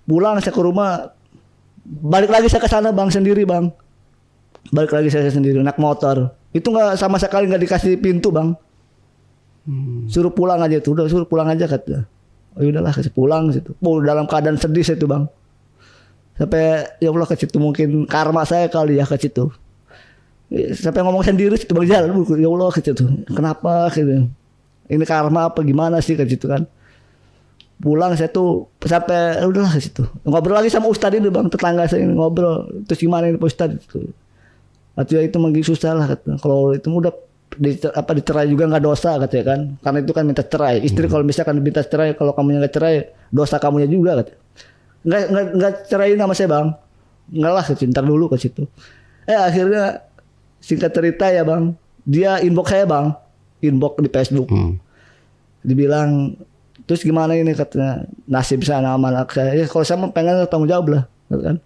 Pulang saya ke rumah, balik lagi saya ke sana bang sendiri bang. Balik lagi saya sendiri naik motor. Itu nggak sama sekali nggak dikasih pintu bang. Suruh pulang aja tuh, udah suruh pulang aja katanya. Oh udahlah kasih pulang situ. Dalam keadaan sedih saya tuh bang. Sampai ya Allah ke situ mungkin karma saya kali ya ke situ. Sampai ngomong sendiri situ bang jalan. Ya Allah ke situ. Kenapa gitu? Ini karma apa gimana sih ke situ kan? Pulang saya tuh sampai udahlah ke situ. Ngobrol lagi sama Ustadz ini bang, tetangga saya ini ngobrol. Terus gimana ini Pak Ustadz itu? Artinya itu makin susah lah katanya. Kalau itu udah dicerai juga nggak dosa katanya kan? Karena itu kan minta cerai. Istri kalau misalkan minta cerai, kalau kamunya nggak cerai, dosa kamunya juga katanya. Nggak cerai nama saya bang. Nggak lah, ntar dulu ke situ. Akhirnya singkat cerita ya bang, dia inbox saya bang, inbox di Facebook. Dibilang terus gimana ini katanya, nasib saya sama anak saya. Ya kalau saya mau pengen tanggung jawab lah, kan.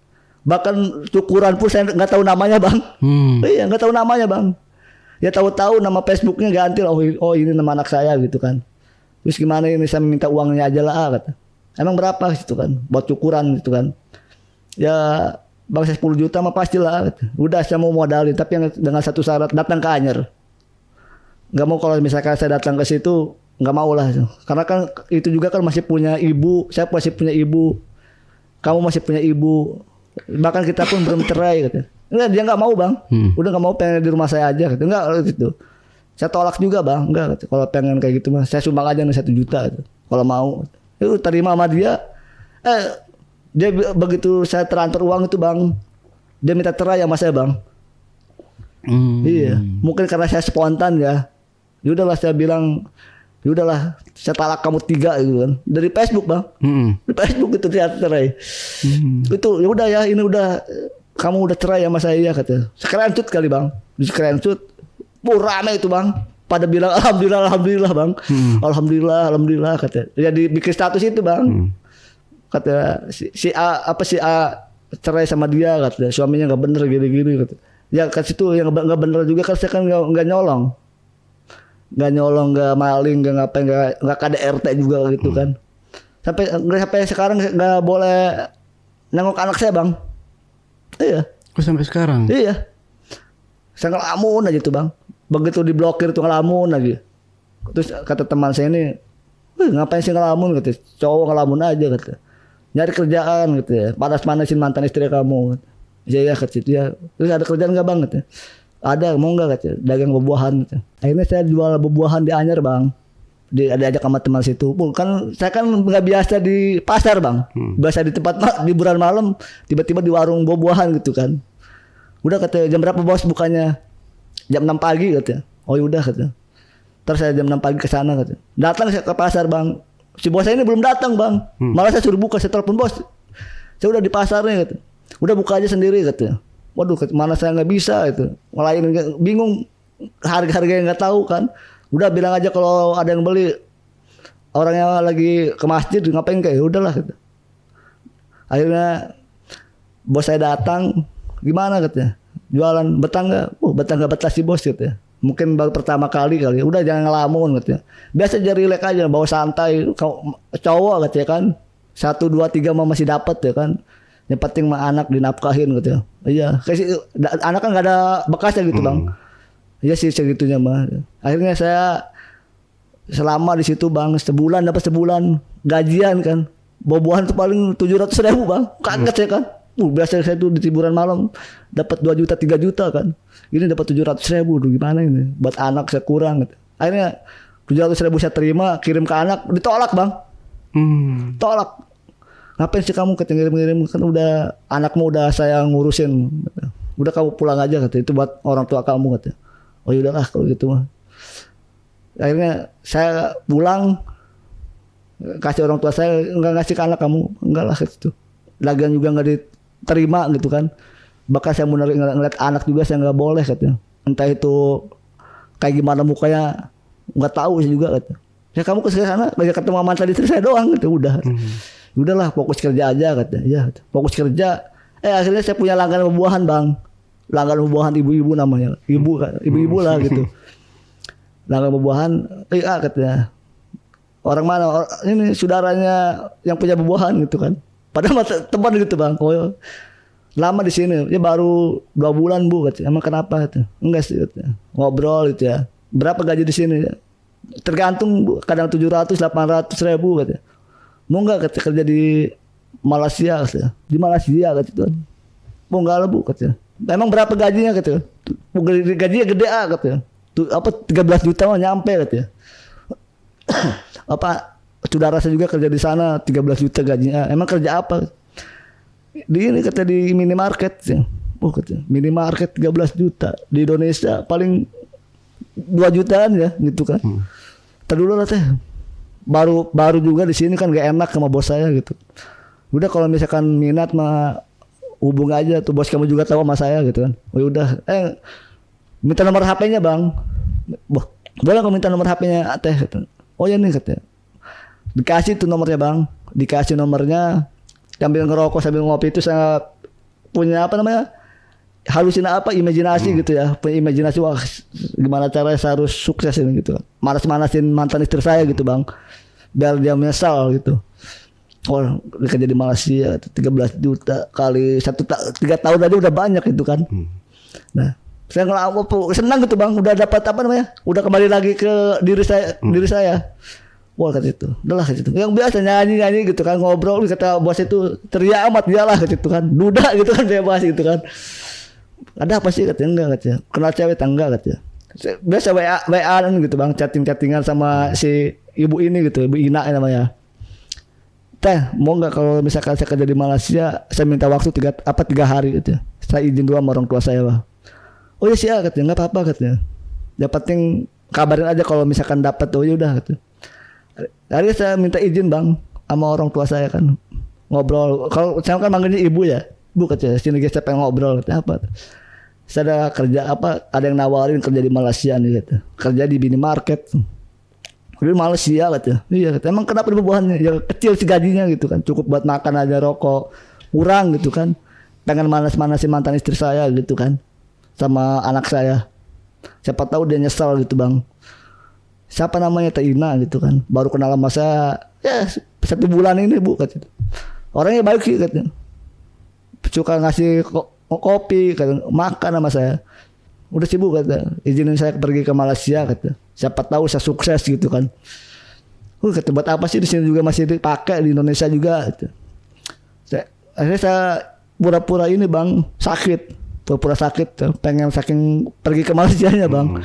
Bahkan syukuran pun saya nggak tahu namanya bang. Iya nggak tahu namanya bang. Ya tahu-tahu nama Facebooknya ganti lah. Oh ini nama anak saya gitu kan. Terus gimana ini, saya minta uangnya aja lah kata. Emang berapa gitu kan, buat syukuran gitu kan. Ya bang saya 10 juta mah pastilah. Gitu. Udah saya mau modalin, tapi yang dengan satu syarat, datang ke Anyer. Nggak mau kalau misalkan saya datang ke situ, nggak mau lah. Karena kan itu juga kan masih punya ibu, saya masih punya ibu, kamu masih punya ibu. Bahkan kita pun belum cerai gitu. Enggak, dia nggak mau bang. Udah nggak mau, pengen di rumah saya aja gitu. Enggak gitu. Saya tolak juga bang. Enggak gitu. Kalau pengen kayak gitu mah saya sumbang aja nih 1 juta gitu. Kalau mau. Itu terima sama dia. Dia begitu saya transfer uang itu bang, dia minta cerai sama saya bang. Iya. Mungkin karena saya spontan ya. Ya udahlah saya bilang, ya udahlah saya talak kamu 3 gitu kan. Dari Facebook bang. Di Facebook itu dia cerai. Itu ya udah ya, ini udah kamu udah cerai sama saya katanya. Screenshot kali bang. Di screenshot. Rame itu bang. Pada bilang alhamdulillah bang. Alhamdulillah katanya. Jadi bikin status itu bang. Kata si A cerai sama dia katanya. Suaminya nggak bener gini katanya. Ya ke situ yang nggak bener juga kan, saya kan nggak nyolong. Nggak maling, nggak ngapain, nggak KDRT juga gitu kan. Sampai sekarang nggak boleh nengok anak saya bang. Iya. Sampai sekarang? Iya. Saya ngelamun aja tuh bang. Begitu diblokir tuh ngelamun lagi. Terus kata teman saya ini, ngapain sih ngelamun gitu? Cowok ngelamun aja gitu. Nyari kerjaan gitu ya. Panas-panasin mantan istri kamu. Iya kata itu ya. Terus ada kerjaan nggak bang gitu. Ada, mau nggak katanya, dagang buah-buahan gitu. Akhirnya saya jual buah-buahan di Anyer bang. Ada sama teman situ. Kan saya kan nggak biasa di pasar bang, biasa di tempat hiburan malam, tiba-tiba di warung buah-buahan gitu kan. Udah katanya, jam berapa bos bukanya? Jam 6 pagi katanya. Oh yaudah katanya. Terus saya jam 6 pagi ke sana katanya. Datang saya ke pasar bang. Si bos saya ini belum datang bang. Malah saya suruh buka, saya telepon bos. Saya udah di pasarnya katanya. Udah buka aja sendiri katanya. Waduh, mana saya nggak bisa itu. Ngelain bingung, harga-harga yang nggak tahu kan. Udah bilang aja kalau ada yang beli, orangnya lagi ke masjid ngapain kayak udahlah gitu. Akhirnya bos saya datang, gimana katanya, jualan betah nggak? Betah nggak betah sih bos katanya. Mungkin baru pertama kali udah jangan ngelamun katanya. Biasa aja relax aja, bawa santai. Cowok katanya kan, 1, 2, 3 mah masih dapat ya kan. Yang penting mah anak dinafkahin katanya. Iya, kayak anak kan nggak ada bekasnya gitu bang. Iya sih segitunya mah. Akhirnya saya selama di situ bang, dapat sebulan gajian kan. Buah-buahan tuh paling 700.000 bang. Kaget saya kan. Biasa saya tuh di hiburan malam dapat 2 juta 3 juta kan. Ini dapat 700.000. Duh, gimana ini? Buat anak saya kurang. Gitu. Akhirnya 700.000 saya terima, kirim ke anak, ditolak bang. Tolak. Ngapain sih kamu ngirim-ngirim, kan udah anakmu udah saya ngurusin. Udah kamu pulang aja kata, itu buat orang tua kamu kata. Oh yaudahlah kalau gitu mah. Akhirnya saya pulang, kasih orang tua saya, enggak ngasih ke anak kamu, enggak lah gitu. Lagian juga enggak diterima gitu kan. Bahkan saya mau ngeliat anak juga saya enggak boleh katanya. Entah itu kayak gimana mukanya, enggak tahu saya juga kata. Ya kamu ke sana, lagi ketemu mantan istri saya doang gitu, udah. Udahlah fokus kerja aja katanya. Ya, fokus kerja. Akhirnya saya punya langganan buah-buahan bang. Langganan buah-buahan ibu-ibu namanya. Ibu-ibu lah gitu. Langganan buah-buahan. Katanya. Orang mana? Ini saudaranya yang punya buah-buahan gitu kan. Padahal teman gitu bang. Oh, lama di sini. Ya baru 2 bulan bu katanya. Emang kenapa? Katanya. Enggak sih katanya. Ngobrol gitu ya. Berapa gaji di sini? Tergantung bu. Kadang 700-800.000 katanya. Mau nggak kerja di Malaysia katanya. Di Malaysia katanya. Mau nggak lah bu katanya. Emang berapa gajinya katanya. Gajinya gede katanya. Apa 13 juta mah nyampe katanya. Apa saudara saya juga kerja di sana 13 juta gajinya. Emang kerja apa? Di ini katanya di minimarket ya. Oh katanya minimarket 13 juta. Di Indonesia paling 2 jutaan ya gitu kan. Terdulu lah teh. Baru juga di sini kan gak enak sama bos saya gitu. Udah kalau misalkan minat mah hubung aja tuh, bos kamu juga tahu sama saya gitu kan. Oh udah, minta nomor HP-nya bang. Boleh kau minta nomor HP-nya teh? Oh ya nih katanya. Dikasih tuh nomornya bang. Dikasih nomornya. Sambil ngerokok sambil ngopi itu saya punya apa namanya? Imajinasi gitu ya. Punya imajinasi wah gimana caranya saya harus sukses ini gitu. Manas-manasin mantan istri saya gitu bang. Biar dia menyesal gitu. Oh kerja di Malaysia 13 juta kali 3 tahun aja udah banyak itu kan. Nah saya senang gitu bang. Udah dapat apa namanya. Udah kembali lagi ke diri saya. Wah kata itu. Udah lah kata itu. Yang biasa nyanyi gitu kan. Ngobrol kata bos itu teriak amat dia lah kata itu kan. Duda gitu kan saya bahas gitu kan. Ada apa sih katanya? Enggak katanya. Kenal cewek enggak katanya. Biasa WA-an gitu bang, chattingan sama si ibu ini gitu, ibu Ina namanya. Teh, mau nggak kalau misalkan saya kerja di Malaysia, saya minta waktu 3 hari gitu. Saya izin dulu sama orang tua saya bang. Oh ya sih katanya, nggak apa-apa katanya. Yang penting kabarin aja kalau misalkan dapat. Oh ya udah gitu. Akhirnya saya minta izin bang sama orang tua saya kan, ngobrol. Kalau saya kan manggilnya ibu ya, bu katanya. Sini guys saya pengen ngobrol katanya apa? Saya ada kerja apa? Ada yang nawarin kerja di Malaysia nih gitu. Kerja di minimarket. Di Malaysia katanya. Iya katanya. Emang kenapa di buahannya? Ya kecil sih gajinya gitu kan. Cukup buat makan aja, rokok. Kurang gitu kan. Pengen manas-manasin mantan istri saya gitu kan. Sama anak saya. Siapa tahu dia nyesal gitu bang. Siapa namanya Teh Ina gitu kan. Baru kenal sama saya. Ya 1 bulan ini bu katanya. Orangnya baik sih katanya. Suka ngasih kopi, makan sama saya. Udah sibuk kata, izinin saya pergi ke Malaysia kata. Siapa tahu saya sukses gitu kan. Kata buat apa sih di sini juga masih dipakai di Indonesia juga. Gitu. Akhirnya saya pura-pura ini bang sakit. Saya kan manggilnya ibu ya, bu katanya. Sini guys saya pengen ngobrol kata apa? Saya ada kerja apa? Ada yang nawarin kerja di Malaysia nih gitu. Kerja di minimarket. Di Indonesia bang. pura-pura sakit, pengen saking pergi ke Malaysianya bang.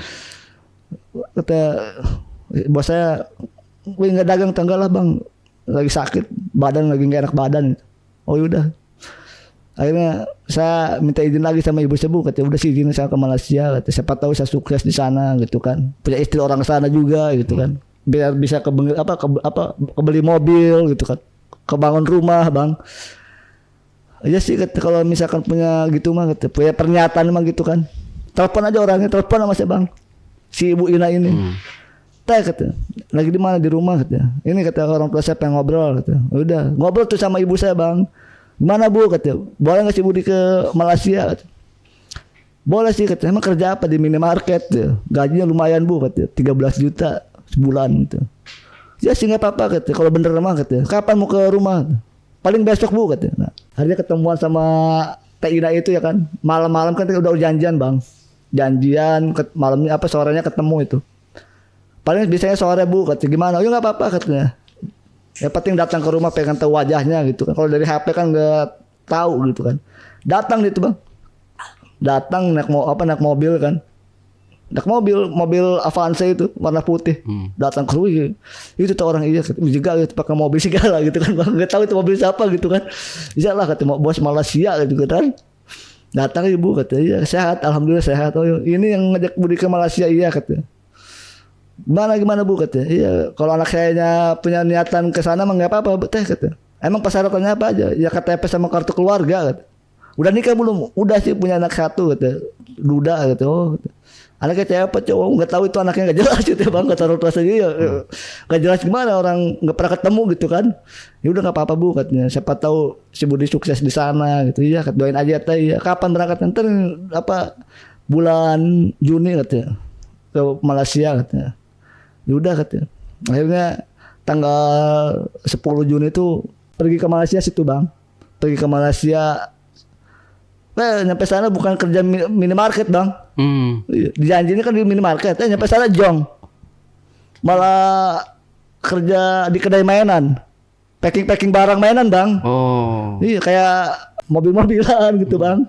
Kata bos saya, gue nggak dagang tanggal lah bang, lagi sakit, badan lagi nggak enak badan. Oh yaudah, akhirnya saya minta izin lagi sama ibu saya, bu, kata udah sih izin saya ke Malaysia, kata siapa tahu saya sukses di sana gitu kan, punya istri orang sana juga gitu kan, biar bisa kebeli mobil gitu kan, kebangun rumah bang. Iya sih kata, kalau misalkan punya gitu mah, kata punya pernyataan mah gitu kan, telepon aja orangnya, telepon sama saya bang, si ibu Ina ini. Teh kata, lagi di mana, di rumah kata. Ini kata orang tua saya pengen ngobrol kata. Udah ngobrol tuh sama ibu saya bang. Gimana bu kata, boleh nggak sih Budi ke Malaysia kata. Boleh sih kata, emang kerja apa di minimarket ya. Gajinya lumayan bu kata, 13 juta sebulan gitu. Ya sih nggak apa-apa kata, kalau bener mah kata. Kapan mau ke rumah? Paling besok bu kata. Nah, akhirnya ketemuan sama Teh Ina itu ya kan. Malam-malam kan udah janjian bang. Janjian malamnya apa sorenya ketemu itu. Paling biasanya sore bu kata, gimana? Oh ya nggak apa-apa katanya. Ya penting datang ke rumah pengen tahu wajahnya gitu kan. Kalau dari HP kan nggak tahu gitu kan. Datang gitu bang. Datang naik mobil kan. Naik mobil Avanza itu warna putih. Datang ke rumah itu tuh orang iya juga gitu pakai mobil segala gitu kan bang. Nggak tahu itu mobil siapa gitu kan. Iya lah kata bos Malaysia gitu kan. Datang ibu kata, iya sehat, alhamdulillah sehat. Oh ini yang ngajak Budi ke Malaysia iya kata. Gimana bu kata. Iya kalau anak saya punya niatan ke sana mah nggak apa-apa teh kata. Emang persyaratannya apa aja? Ya KTP sama kartu keluarga kata. Udah nikah belum? Udah sih punya anak satu kata. Duda kata. Oh kata. Anaknya cewek apa cowok? Nggak tahu itu anaknya nggak jelas gitu bang. Kata orang tua saya ya nggak jelas gimana, orang nggak pernah ketemu gitu kan. Ya udah nggak apa-apa bu katanya. Siapa tahu si Budi sukses di sana gitu. Iya doain aja teh. Ya. Kapan berangkat nanti apa bulan Juni katanya ke Malaysia katanya. Ya udah katanya. Akhirnya tanggal 10 Juni itu pergi ke Malaysia situ bang. Pergi ke Malaysia. Nyampe sana bukan kerja minimarket bang. Dijanjinya kan di minimarket. Nyampe sana jong. Malah kerja di kedai mainan. Packing barang mainan bang. Oh. Iya kayak mobil-mobilan gitu bang.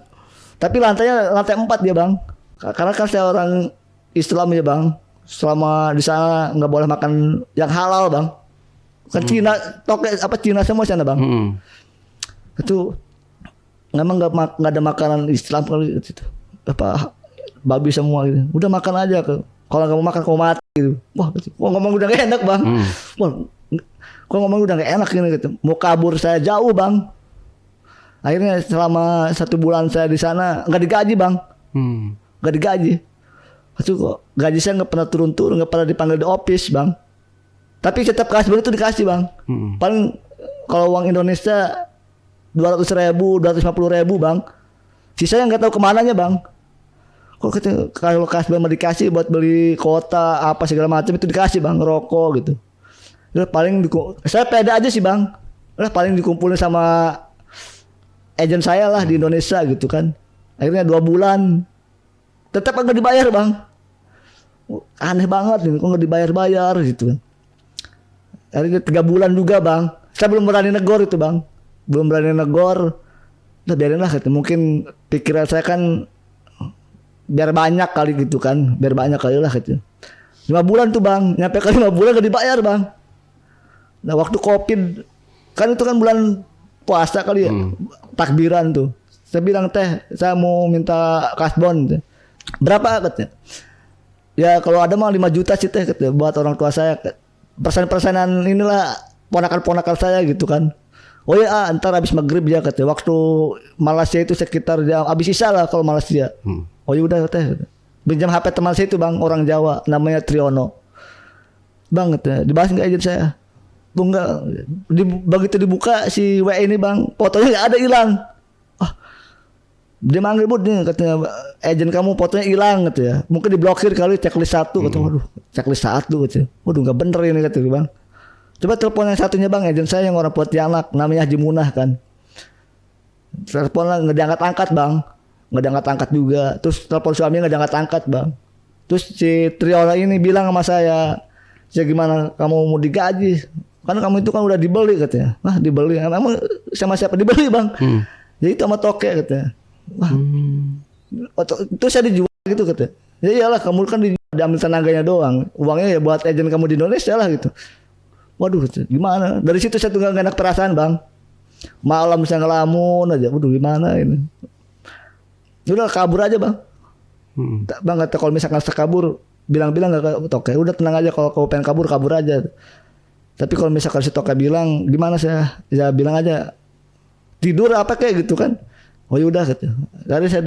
Tapi lantai 4 dia bang. Karena kan saya orang Islam ya bang. Selama di sana nggak boleh makan yang halal bang. Kan Cina, Cina semua sana bang. Itu memang nggak ada makanan Islam kali gitu. Apa babi semua gitu. Udah makan aja ke. Kalau nggak mau makan kau mati gitu. Wah, ngomong udah gak enak bang. Wah, kok ngomong udah gak enak ini gitu. Mau kabur saya jauh bang. Akhirnya selama 1 bulan saya di sana nggak digaji bang. Nggak digaji. Itu kok gaji saya nggak pernah turun-turun, nggak pernah dipanggil di office bang. Tapi setiap kasbon itu dikasih bang. Paling kalau uang Indonesia 200.000, 250.000 bang. Sisanya nggak tahu kemananya bang. Kok kalau kasbon mau dikasih buat beli kota apa segala macam itu dikasih bang, rokok gitu. Udah paling saya pede aja sih bang. Udah paling dikumpulin sama agent saya lah di Indonesia gitu kan. Akhirnya 2 bulan tetap nggak dibayar bang. Aneh banget nih, kok nggak dibayar gitu kan. Akhirnya 3 bulan juga bang. Saya belum berani negor itu bang. Belum berani negor. Udah biarin lah gitu. Mungkin pikiran saya kan biar banyak kali gitu kan. Biar banyak kali lah gitu. 5 bulan tuh bang. Nyampe ke 5 bulan nggak dibayar bang. Nah waktu COVID kan itu kan bulan puasa kali ya. Takbiran tuh. Saya bilang teh saya mau minta kasbon gitu. Berapa katanya? Ya kalau ada mah 5 juta sih teh katanya, buat orang tua saya. Persen-persenan inilah ponakan-ponakan saya gitu kan. Oh ya ntar habis maghrib ya katanya. Waktu Malaysia itu sekitar jam habis isya lah kalau Malaysia. Oh ya udah teh. Pinjam HP teman saya itu bang, orang Jawa namanya Triono. Bang katanya, dibahas nggak agent saya? Bu enggak. Begitu dibuka si WA ini bang, fotonya nggak ada, hilang. Dia manggil bu nih katanya, agent kamu fotonya hilang katanya. Mungkin diblokir kali, checklist 1 katanya. Waduh, checklist 1 katanya. Waduh nggak bener ini katanya bang. Coba telepon yang satunya bang, agent saya yang orang Pontianak namanya Haji Munah kan. Telepon lah nggak diangkat-angkat bang, nggak diangkat-angkat juga. Terus telepon suaminya nggak diangkat-angkat bang. Terus si Triola ini bilang sama saya, ya gimana kamu mau digaji? Karena kamu itu kan udah dibeli katanya. Nah dibeli, emang sama siapa dibeli bang? Ya itu sama toke katanya. Wah, Itu saya dijual gitu katanya. Ya iyalah, kamu kan diambil tenaganya doang, uangnya ya buat agent kamu di Indonesia lah gitu. Waduh, gimana? Dari situ saya tuh gak enak perasaan bang. Malam saya ngelamun aja, waduh gimana ini. Udah kabur aja bang. Bang kata kalau misalkan kabur, bilang-bilang gak ke Toke, udah tenang aja, kalau kau pengen kabur aja. Tapi kalau misalkan si Toke bilang gimana, saya ya bilang aja tidur apa kayak gitu kan. Oh yaudah gitu. Dari saya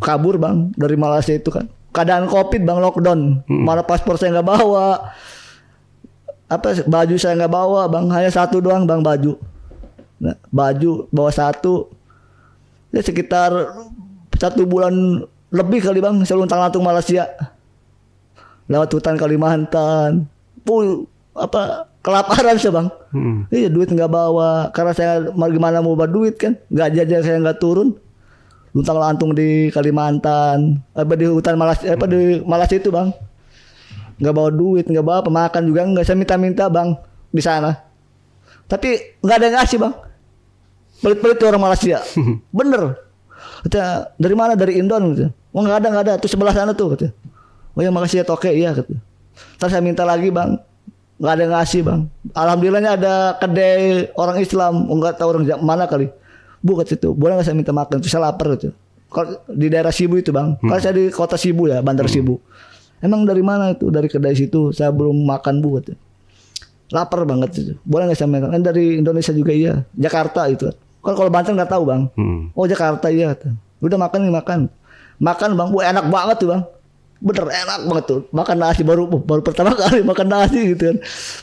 kabur bang dari Malaysia itu kan. Keadaan COVID bang, lockdown. Mana paspor saya nggak bawa. Baju saya nggak bawa bang, hanya satu doang bang baju. Nah, baju bawa satu. Ya sekitar 1 bulan lebih kali bang, saya luntang-lantung Malaysia. Lewat hutan Kalimantan. Kelaparan sih bang. Iya, duit nggak bawa. Karena saya gimana mau bawa duit kan. Gaji saya nggak turun. Luntang-lantung di Kalimantan. Di hutan Malaysia. Di Malaysia itu bang. Nggak bawa duit, nggak bawa pemakan juga nggak. Saya minta-minta bang di sana. Tapi nggak ada yang ngasih bang. Pelit-pelit orang Malaysia. Bener. Kata, dari mana? Dari Indon gitu. Oh nggak ada. Tuh sebelah sana tuh kata. Oh ya makasih ya Toke, iya kata. Terus saya minta lagi bang. Nggak ada yang ngasih bang. Alhamdulillahnya ada kedai orang Islam. Nggak tahu orang mana kali. Bu kata itu, boleh nggak saya minta makan? Terus saya lapar gitu. Kalau di daerah Sibu itu bang. Kalau saya di kota Sibu ya, Bandar Sibu. Emang dari mana itu? Dari kedai situ. Saya belum makan bu kata. Lapar banget itu. Boleh nggak saya minta? Kan dari Indonesia juga iya. Jakarta itu. Kan kalau Banten nggak tahu bang. Oh Jakarta iya. Udah makan bang. Bu enak banget tuh bang. Bener enak banget tuh. Makan nasi baru pertama kali makan nasi gitu kan.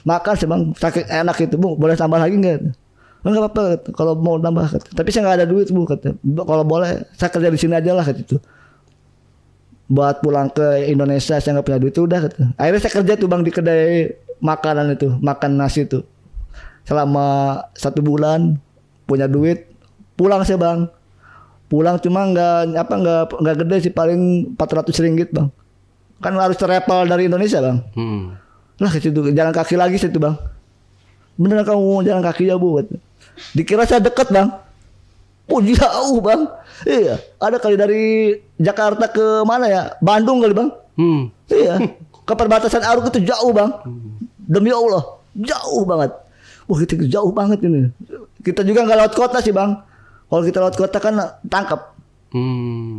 Makan sih bang. Saking enak itu bu. Boleh tambah lagi nggak? Nggak apa-apa kalau mau tambah. Tapi saya nggak ada duit bu kata. Kalau boleh saya kerja di sini aja lah kata itu. Buat pulang ke Indonesia saya nggak punya duit udah kata. Akhirnya saya kerja tuh bang di kedai makanan itu. Makan nasi tuh. Selama 1 bulan. Punya duit, pulang saya bang. Pulang cuma nggak gede sih, paling 400 ringgit bang. Kan harus travel dari Indonesia bang. Lah ke situ jalan kaki lagi situ bang. Beneran kamu jalan kaki ya bu? Dikira saya deket bang. Oh jauh bang. Iya, ada kali dari Jakarta ke mana ya? Bandung kali bang. Iya, ke perbatasan Aruk itu jauh bang. Demi Allah, jauh banget. Wah kita jauh banget ini. Kita juga nggak lewat kota sih bang. Kalau kita lewat kota kan tangkap.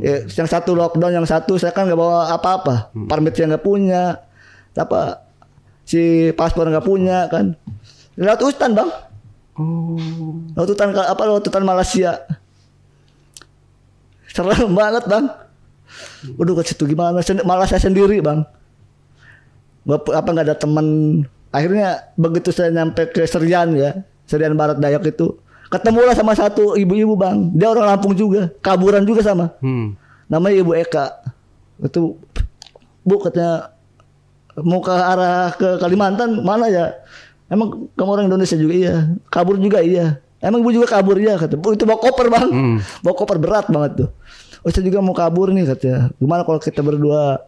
Ya, yang satu lockdown, yang satu saya kan nggak bawa apa-apa. Permit saya nggak punya. Si paspor nggak punya kan. Lewat hutan bang. Lewat hutan Malaysia. Serem banget bang. Waduh ke situ gimana? Malah saya sendiri bang. Nggak ada teman. Akhirnya begitu saya nyampe ke Serian ya. Serian Barat Dayak itu ketemulah sama satu ibu-ibu bang, dia orang Lampung juga, kaburan juga sama, namanya Ibu Eka. Itu bu katanya mau ke arah ke Kalimantan mana ya? Emang kamu orang Indonesia juga iya, kabur juga iya. Emang ibu juga kabur ya kata. Bu itu bawa koper bang, bawa koper berat banget tuh. Oh saya juga mau kabur nih katanya. Gimana kalau kita berdua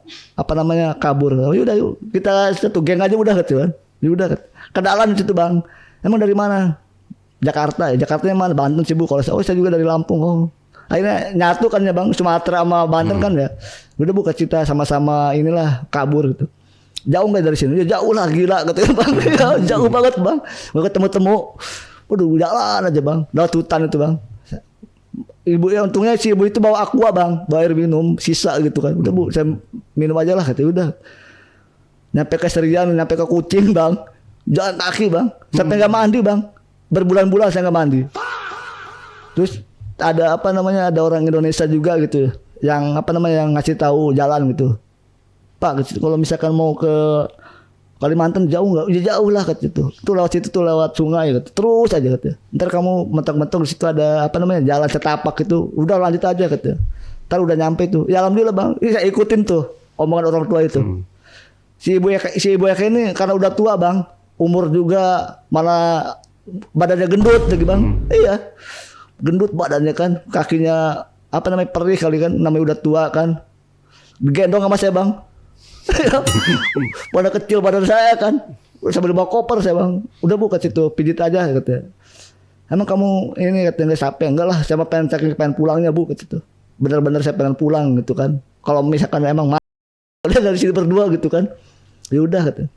kabur? Oh yaudah yuk kita satu geng aja udah katanya. Yaudah ke dalam situ bang. Emang dari mana? Jakarta ya. Jakartanya mana? Banten sih bu. Kalau saya juga dari Lampung. Oh. Akhirnya nyatu kan ya bang. Sumatera sama Banten kan ya. Udah bu kita sama-sama inilah kabur gitu. Jauh nggak dari sini? Ya jauh lah gila katanya bang. Jauh banget bang. Gak ketemu-temu. Waduh jalan aja bang. Lewat hutan itu bang. Ibu ya untungnya si ibu itu bawa aqua bang. Bawa air minum sisa gitu kan. Udah bu saya minum aja lah katanya. Udah. Nyampe ke Serian, nyampe ke Kucing bang. Jalan kaki bang. Sampai nggak mandi bang. Berbulan-bulan saya nggak mandi. Terus ada ada orang Indonesia juga gitu yang yang ngasih tahu jalan gitu. Pak kalau misalkan mau ke Kalimantan jauh nggak? Ya jauh lah kata itu. Itu lewat situ tuh lewat sungai gitu. Terus aja katanya. Ntar kamu mentok-mentok di situ ada jalan setapak itu. Udah lanjut aja katanya. Ntar udah nyampe tuh. Ya alhamdulillah bang. Ini saya ikutin tuh omongan orang tua itu. Si ibu Eka ini karena udah tua bang, umur juga malah badannya gendut lagi bang. Iya, gendut badannya kan, kakinya perih kali kan, namanya udah tua kan. Digendong sama saya bang. Pada kecil badan saya kan, sambil bawa koper saya bang. Udah bu ke situ pijit aja katanya. Emang kamu ini katanya nggak capek? Enggak lah, saya pengen pulangnya bu ke situ. benar-benar saya pengen pulang gitu kan. Kalau misalkan emang udah dari sini berdua gitu kan, ya udah kata.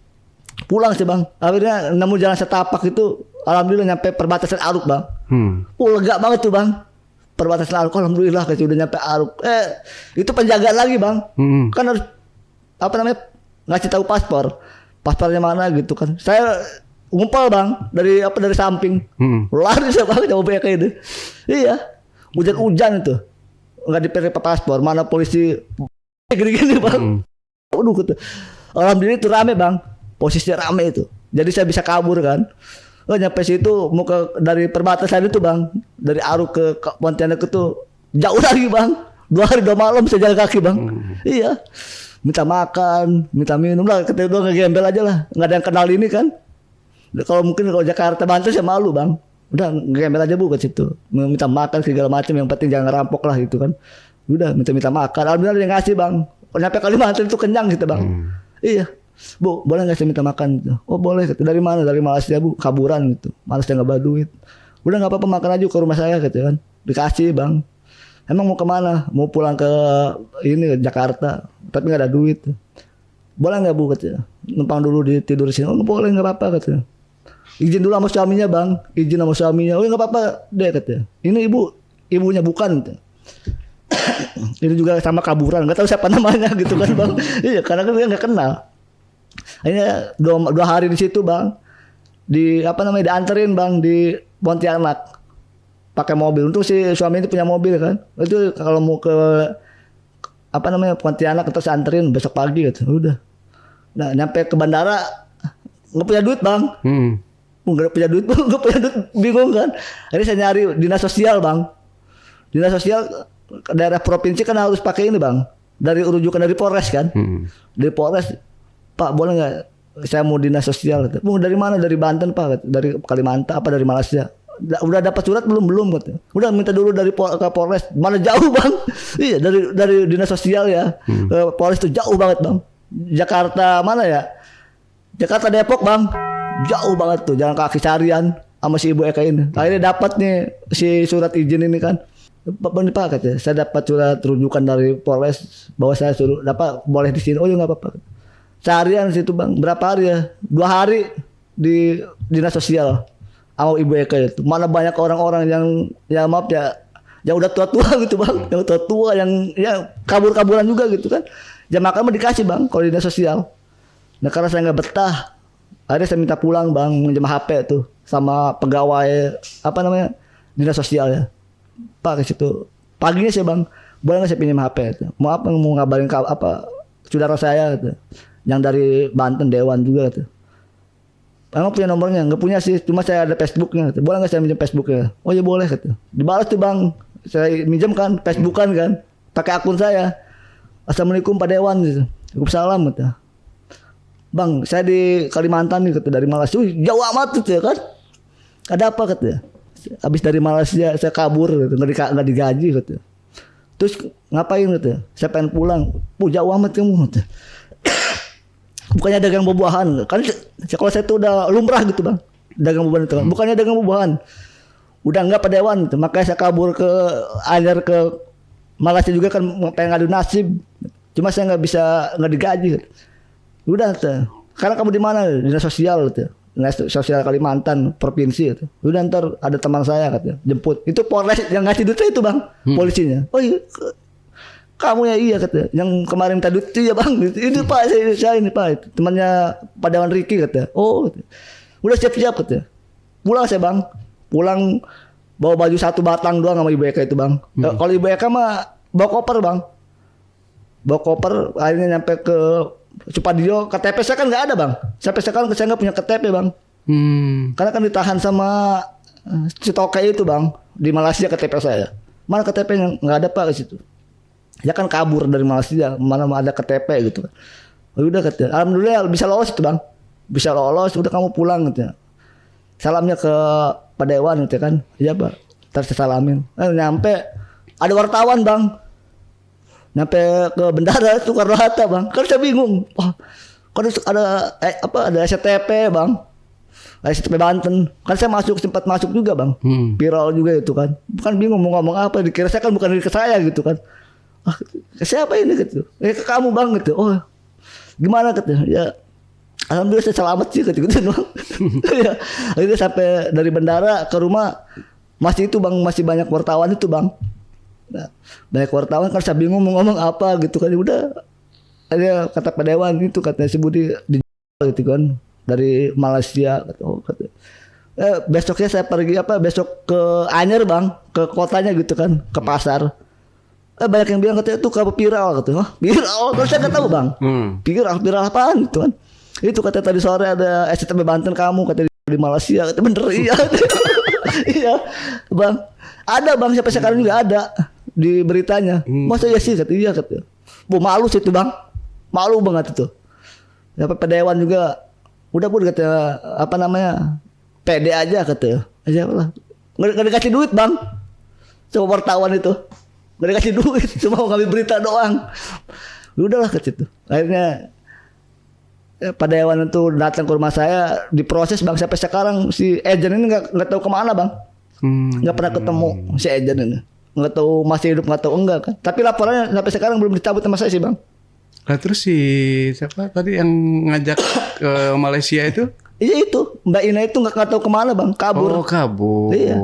Pulang sih bang. Akhirnya nemu jalan setapak itu, alhamdulillah nyampe perbatasan Aruk bang. Lega banget tuh bang. Perbatasan Aruk, alhamdulillah kata udah nyampe Aruk. Itu penjagaan lagi bang. Kan harus apa namanya ngasih tahu paspornya mana gitu kan. Saya ngumpul bang dari samping. Lari saya bang coba kayak itu. Iya. Hujan-hujan itu. Enggak diperi paspor, mana polisi gini-gini bang. Waduh gitu. Alhamdulillah itu rame bang. Posisinya rame itu. Jadi saya bisa kabur kan. Nyampe situ mau ke dari perbatasan itu bang. Dari Aruk ke Pontianak itu jauh lagi bang. 2 hari 2 malam saya jalan kaki bang. Iya. Minta makan, minta minum lah. Kita udah ngegembel aja lah. Nggak ada yang kenal ini kan. Kalau mungkin kalau Jakarta Banten saya malu bang. Udah ngegembel aja bu ke situ. Minta makan segala macam. Yang penting jangan ngerampok lah gitu kan. Udah minta makan. Alhamdulillah dia ngasih bang. Nyampe Kalimantan itu kenyang gitu bang. Iya. Bu boleh nggak saya minta makan gitu. Oh boleh. Dari mana? Dari Malaysia bu. Kaburan gitu. Malaysia nggak bawa duit. Udah nggak apa-apa makan aja ke rumah saya gitu kan. Dikasih bang. Emang mau kemana? Mau pulang ke ini Jakarta. Tapi nggak ada duit. Boleh nggak bu katanya. Numpang dulu tidur di sini. Oh boleh nggak apa-apa katanya. Izin dulu sama suaminya bang. Izin sama suaminya. Oh nggak apa-apa deh katanya. Ini ibunya bukan. Katanya. Ini juga sama kaburan, nggak tahu siapa namanya gitu kan bang. Iya karena kan dia nggak kenal. Akhirnya 2 hari di situ bang, dianterin bang di Pontianak pakai mobil. Untuk si suami itu punya mobil kan. Itu kalau mau ke Pontianak terus anterin besok pagi gitu. Udah. Nah nyampe ke bandara nggak punya duit bang. Nggak punya duit bingung kan. Akhirnya saya nyari dinas sosial bang. Dinas sosial daerah provinsi kan harus pakai ini bang, dari rujukan dari Polres kan. Dari Polres, Pak boleh nggak saya mau dinas sosial? Mau dari mana? Dari Banten pak, dari Kalimantan apa dari Malaysia? Udah dapat surat belum katanya. Udah minta dulu dari ke Polres, mana jauh bang. Iya dari dinas sosial ya. Polres itu jauh banget bang. Jakarta mana ya? Jakarta Depok bang, jauh banget tuh, jalan kaki seharian sama si Ibu Eka ini. Akhirnya dapat nih si surat izin ini kan. Pak katanya, saya dapat surat rujukan dari Polres bahwa saya suruh boleh di sini. Oh ya nggak apa-apa. Seharian situ bang, berapa hari ya? 2 hari di dinas sosial sama Ibu Eka itu. Mana banyak orang-orang yang maaf ya, yang udah tua-tua gitu bang, yang tua-tua yang ya kabur-kaburan juga gitu kan. Jam makan mah dikasih bang kalau di dinas sosial. Nah karena saya nggak betah, akhirnya saya minta pulang bang, minjem HP tuh sama pegawai dinas sosial ya. Pak ke situ paginya sih bang, boleh nggak saya pinjam HP? Mau ngabarin saudara saya gitu, yang dari Banten Dewan juga gitu. Emang punya nomornya? Nggak punya sih, cuma saya ada Facebooknya. Gitu. Boleh nggak saya minjem Facebooknya? Oh ya boleh gitu. Dibalas tuh bang, saya minjem kan Facebookan kan, pakai akun saya. Assalamualaikum Pak Dewan gitu. Waalaikumsalam gitu. Bang, saya di Kalimantan nih gitu, dari Malaysia. Jauh amat gitu ya kan? Ada apa katanya? Habis dari Malaysia saya kabur gitu, nggak digaji gitu. Terus ngapain gitu? Saya pengen pulang. Jauh amat kamu gitu. Bukannya dagang buah-buahan. Kan kalau saya tuh udah lumrah gitu bang, dagang buah-buahan itu kan. Bukannya dagang buah-buahan. Udah enggak Pak Dewan gitu. Makanya saya kabur ke Malaysia juga kan, pengen ngadu nasib. Cuma saya nggak digaji gitu. Udah tuh. Karena kamu di mana? Dinas sosial gitu. Dinas sosial Kalimantan provinsi itu. Udah ntar ada teman saya katanya jemput. Itu Polres yang ngasih duit itu bang, polisinya. Oh iya, kamu ya iya katanya. Yang kemarin minta duit itu ya bang. Itu pak saya ini pak, temannya Pak Dewan Riki katanya. Oh, katanya. Udah siap-siap katanya. Pulang saya bang, pulang bawa baju 1 batang doang sama Ibu Eka itu bang. Kalau Ibu Eka mah bawa koper bang, bawa koper. Akhirnya nyampe ke Supadio, KTP saya kan nggak ada bang. Sampai sekarang saya nggak punya KTP bang. Karena kan ditahan sama si toke itu bang di Malaysia KTP saya. Mana KTP-nya? Nggak ada pak ke situ. Ya kan kabur dari Malaysia. Mana ada KTP gitu. Udah katanya. Alhamdulillah bisa lolos itu bang. Bisa lolos. Udah kamu pulang gitu. Salamnya ke Pak Dewan gitu kan. Iya pak. Terus saya salamin. Nyampe ada wartawan bang. Nyampe ke bendara Soekarno-Hatta bang, kan saya bingung. Wah, kan ada STP bang. SCTP Banten. Kan saya sempat masuk juga bang. Viral juga itu kan. Bukan bingung mau ngomong apa. Dikira saya kan bukan ke saya gitu kan. Ah, ke siapa ini gitu. Ke kamu bang gitu. Oh gimana katanya. Ya alhamdulillah saya selamat sih gitu bang. Ya, akhirnya sampai dari bandara ke rumah masih itu bang, masih banyak wartawan itu bang. Nah, banyak wartawan kan saya bingung mau ngomong apa gitu kan. Udah ada kata Pak Dewan itu katanya si Budi di gitu kan dari Malaysia kata. Besoknya saya pergi besok ke Anyer bang, ke kotanya gitu kan, ke pasar. Banyak yang bilang katanya itu kamu viral katanya. Oh, viral terus saya nggak tahu bang. Viral apaan gitu kan. Itu kata tadi sore ada SCTP Banten kamu katanya di Malaysia. Kata bener iya. Iya bang. Ada bang sampai sekarang juga ada di beritanya. Masa ya sih katanya iya katanya. Bu malu sih itu bang. Malu banget itu. Ya Pak Dewan juga udah pun katanya apa namanya pede aja katanya. Aja lah. Nggak dikasih duit bang. Sama wartawan itu. Nggak dikasih duit. Cuma mau ngambil berita doang. Udahlah ke situ. Akhirnya Pak Dewan itu datang ke rumah saya diproses bang sampai sekarang si Ejen ini nggak tahu kemana bang. Nggak pernah ketemu si Ejen ini. Nggak tahu masih hidup nggak tahu enggak kan. Tapi laporannya sampai sekarang belum dicabut sama saya sih bang. Nah, terus si siapa tadi yang ngajak ke Malaysia itu? Iya itu Mbak Ina itu nggak tahu kemana bang, kabur. Oh kabur. Iya.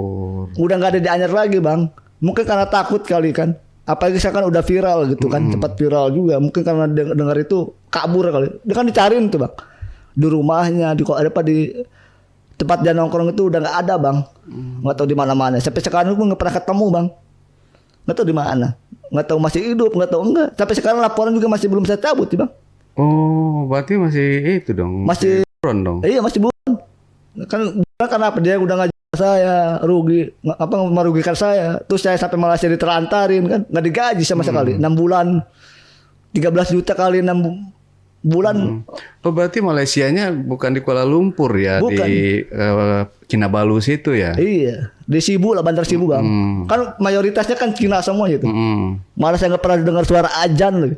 Udah nggak ada di Anyer lagi bang. Mungkin karena takut kali kan. Apalagi sekarang udah viral gitu kan, cepat viral juga. Mungkin karena dengar itu kabur kali. Dia kan dicariin tuh bang. Di rumahnya, di tempat dia nongkrong itu udah nggak ada bang. Nggak tahu di mana-mana. Sampai sekarang pun nggak pernah ketemu bang. Nggak tahu di mana. Nggak tahu masih hidup, nggak tahu enggak. Sampai sekarang laporan juga masih belum saya cabut ya bang. Oh, berarti masih itu dong. Masih buron dong. Iya masih buron. Kan karena apa dia udah ngajak saya rugi merugikan saya. Terus saya sampai Malaysia ditelantarin kan, nggak digaji sama sekali. 6 bulan 13 juta kali 6 bulan. Oh berarti Malaysianya bukan di Kuala Lumpur ya, bukan. Di Kinabalu situ ya? Iya, di Sibu lah, Bandar Sibu bang. Kan mayoritasnya kan Cina semua gitu. Malah saya nggak pernah dengar suara ajan loh.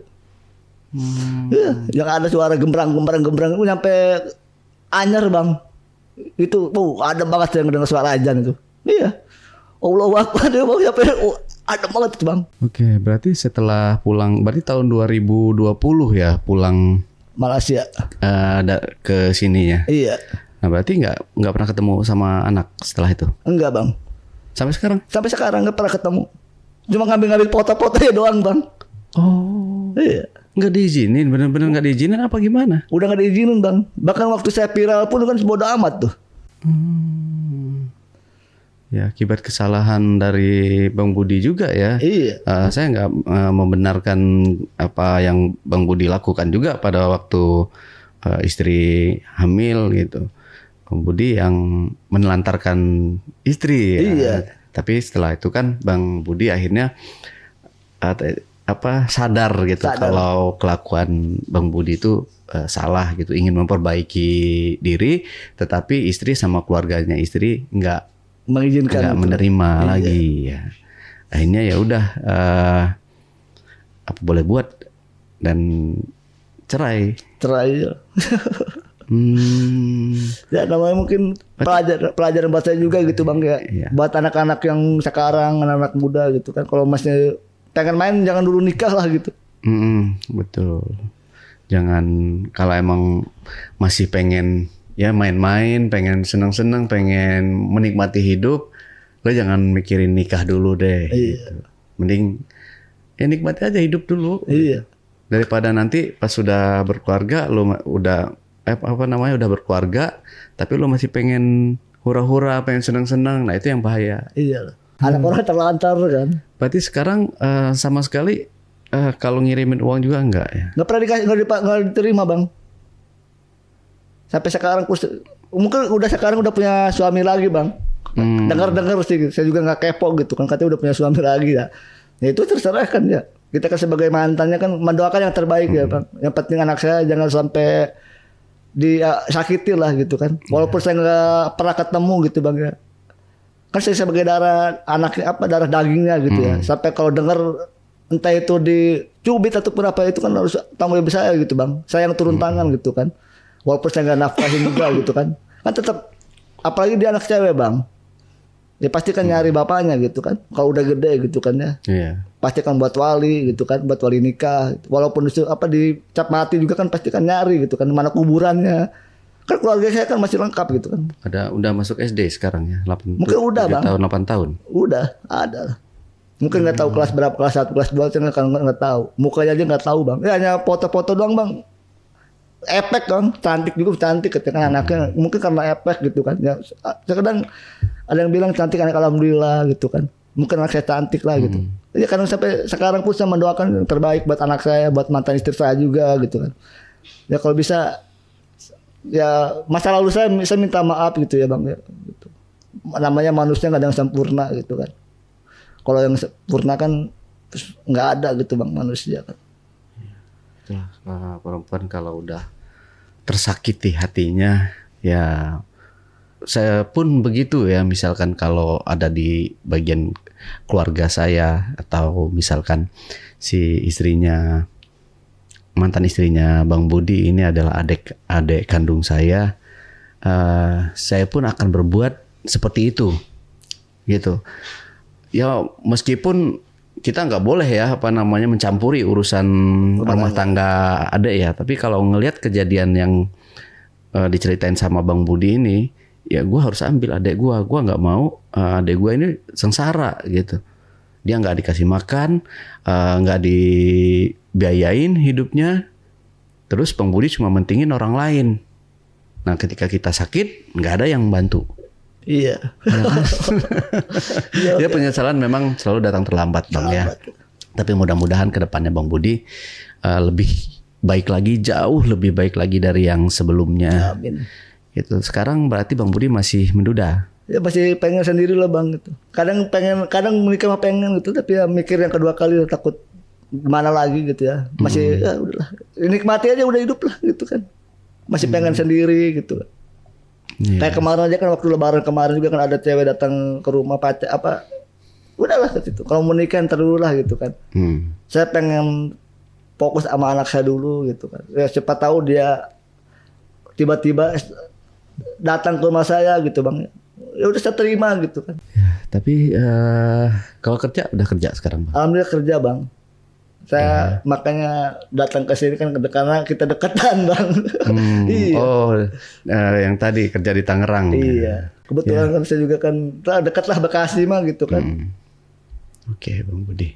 Yang ada suara gembrang itu nyampe Anyer bang. Itu ada banget saya dengar suara ajan itu. Iya. Allahu Akbar dia bang sampai ada banget itu bang. Oke, berarti setelah pulang, berarti tahun 2020 ya pulang Malaysia. Ke sininya. Iya. Nah berarti nggak pernah ketemu sama anak setelah itu? Enggak bang. Sampai sekarang? Sampai sekarang nggak pernah ketemu. Cuma ngambil foto-fotonya doang bang. Oh. Iya. Nggak diizinin, benar-benar nggak diizinin apa gimana? Udah nggak diizinin bang. Bahkan waktu saya viral pun kan bodo amat tuh. Ya akibat kesalahan dari Bang Budi juga ya. Iya. Saya nggak membenarkan apa yang Bang Budi lakukan juga pada waktu istri hamil gitu. Bang Budi yang menelantarkan istri. Iya. Ya. Tapi setelah itu kan Bang Budi akhirnya sadar gitu kalau kelakuan Bang Budi itu salah gitu, ingin memperbaiki diri, tetapi istri sama keluarganya istri nggak menerima lagi ya. Akhirnya ya udah apa boleh buat dan cerai. Ya namanya mungkin pelajaran buat saya juga gitu bang ya. Iya. Buat anak-anak yang sekarang, anak-anak muda gitu kan, kalau masih pengen main jangan dulu nikah lah gitu. Betul. Jangan kalau emang masih pengen ya main-main, pengen senang-senang, pengen menikmati hidup, lo jangan mikirin nikah dulu deh. Iya. Gitu. Mending ya nikmati aja hidup dulu. Iya. Daripada nanti pas sudah berkeluarga lo udah udah berkeluarga, tapi lo masih pengen hura-hura, pengen senang-senang, nah itu yang bahaya. Iya. Anak orang terlantar kan. Berarti sekarang sama sekali kalau ngirimin uang juga enggak ya? Nggak pernah dikasih, nggak diterima bang. Sampai sekarang mungkin sekarang udah punya suami lagi bang. Dengar sih, saya juga nggak kepo gitu kan, katanya udah punya suami lagi ya. Ya itu terserah kan ya. Kita kan sebagai mantannya kan mendoakan yang terbaik ya bang. Yang penting anak saya jangan sampai disakiti lah gitu kan. Walaupun saya nggak pernah ketemu gitu bang ya. Kan saya sebagai darah dagingnya gitu ya. Sampai kalau dengar entah itu dicubit ataupun apa itu kan harus tanggung jawab saya gitu bang. Saya yang turun tangan gitu kan. Walaupun saya nggak nafkahin juga gitu kan. Kan tetap, apalagi dia anak cewek bang, dia pasti kan nyari bapaknya gitu kan. Kalau udah gede gitu kan ya, Iya. pasti kan buat wali gitu kan, buat wali nikah. Walaupun dicap mati juga kan pasti kan nyari gitu kan, mana kuburannya. Kan keluarga saya kan masih lengkap gitu kan. Udah masuk SD sekarang ya. Mungkin udah, 7 Bang. tahun 8 tahun. Udah ada lah. Mungkin nggak tahu kelas berapa, kelas 1, kelas 2 saya nggak tahu. Mukanya aja nggak tahu bang. Ya hanya foto-foto doang bang. Efek kan, cantik juga cantik ketika anaknya. Mungkin karena efek gitu kan. Ya, kadang ada yang bilang cantik anak alhamdulillah gitu kan. Mungkin anak saya cantik lah gitu. Ya kadang sampai sekarang pun saya mendoakan yang terbaik buat anak saya, buat mantan istri saya juga gitu kan. Ya kalau bisa, ya masa lalu saya minta maaf gitu ya bang. Ya, gitu. Namanya manusia nggak ada yang sempurna gitu kan. Kalau yang sempurna kan nggak ada gitu bang manusia kan. Itulah perempuan kalau udah tersakiti hatinya, ya saya pun begitu ya. Misalkan kalau ada di bagian keluarga saya, atau misalkan si istrinya, mantan istrinya Bang Budi ini adalah adik kandung saya pun akan berbuat seperti itu gitu. Ya meskipun kita nggak boleh ya mencampuri urusan rumah tangga adik ya, tapi kalau ngelihat kejadian yang diceritain sama Bang Budi ini, ya gue harus ambil adik gue nggak mau adik gue ini sengsara gitu. Dia nggak dikasih makan, nggak dibiayain hidupnya, terus Bang Budi cuma mentingin orang lain. Nah ketika kita sakit nggak ada yang bantu. Iya. Ya penyesalan memang selalu datang terlambat bang ya. Tapi mudah-mudahan ke depannya Bang Budi lebih baik lagi, jauh lebih baik lagi dari yang sebelumnya. Amin. Gitu. Sekarang berarti Bang Budi masih menduda. Ya masih pengen sendiri lah bang gitu. Kadang menikah mah pengen gitu, tapi ya mikir yang kedua kali takut gimana lagi gitu ya. Masih ya udahlah. Nikmati aja udah hidup lah gitu kan. Masih pengen sendiri gitu. Iya. Kayak kemarin aja kan waktu lebaran kemarin juga kan ada cewek datang ke rumah pacar udahlah ke situ. Kalau mau nikah ntar dulu lah gitu kan. Saya pengen fokus sama anak saya dulu gitu kan. Ya siapa tahu dia tiba-tiba datang ke rumah saya gitu bang. Ya udah saya terima gitu kan. Ya, tapi kalau kerja udah kerja sekarang bang. Alhamdulillah kerja bang. Saya makanya datang ke sini kan karena kita dekatan bang. Iya. Oh, yang tadi kerja di Tangerang. Iya. Kebetulan kan saya juga kan dekat lah Bekasi mah gitu kan. Oke, Bang Budi.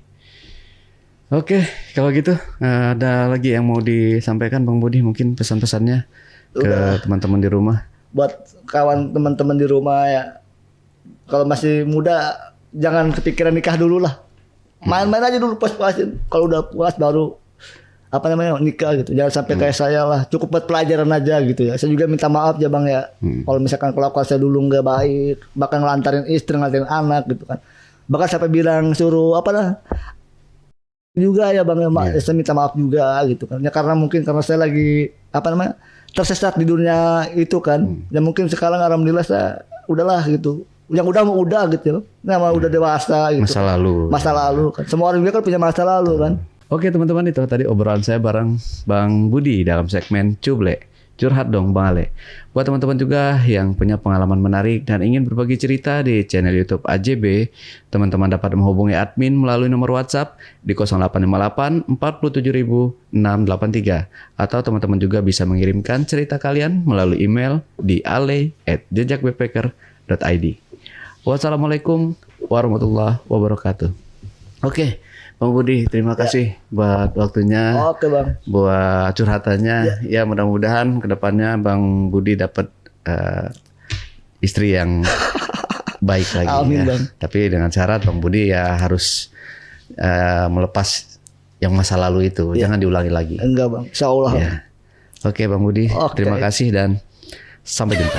Oke, kalau gitu ada lagi yang mau disampaikan Bang Budi, mungkin pesan-pesannya ke teman-teman di rumah. Buat kawan teman-teman di rumah ya, kalau masih muda jangan kepikiran nikah dulu lah. Main-main aja dulu puas-puasin. Kalau udah puas baru nikah gitu. Jangan sampai kayak saya lah. Cukup buat pelajaran aja gitu ya. Saya juga minta maaf ya bang ya. Kalau misalkan kelakuan saya dulu nggak baik, bahkan ngelantarin istri, ngelantarin anak gitu kan. Bahkan sampai bilang suruh juga ya bang ya. Saya minta maaf juga gitu kan. Ya karena saya lagi tersesat di dunia itu kan. Ya mungkin sekarang alhamdulillah saya udahlah gitu. Yang udah gitu. Nah, udah dewasa gitu. Masa lalu kan. Semua orang juga kan punya masa lalu kan. Oke teman-teman, itu tadi obrolan saya bareng Bang Budi dalam segmen Cuble. Curhat dong Bang Ale. Buat teman-teman juga yang punya pengalaman menarik dan ingin berbagi cerita di channel YouTube AJB, teman-teman dapat menghubungi admin melalui nomor WhatsApp di 0858 47683, atau teman-teman juga bisa mengirimkan cerita kalian melalui email di ale@jejakbackpacker.id. Wassalamualaikum warahmatullahi wabarakatuh. Oke, Bang Budi, terima kasih buat waktunya. Oke, Bang. Buat curhatannya. Ya, mudah-mudahan kedepannya Bang Budi dapat istri yang baik lagi. Amin, ya. Bang. Tapi dengan syarat Bang Budi ya harus melepas yang masa lalu itu. Jangan diulangi lagi. Enggak, Bang. Insya Allah. Ya. Oke, Bang Budi. Terima kasih dan sampai jumpa.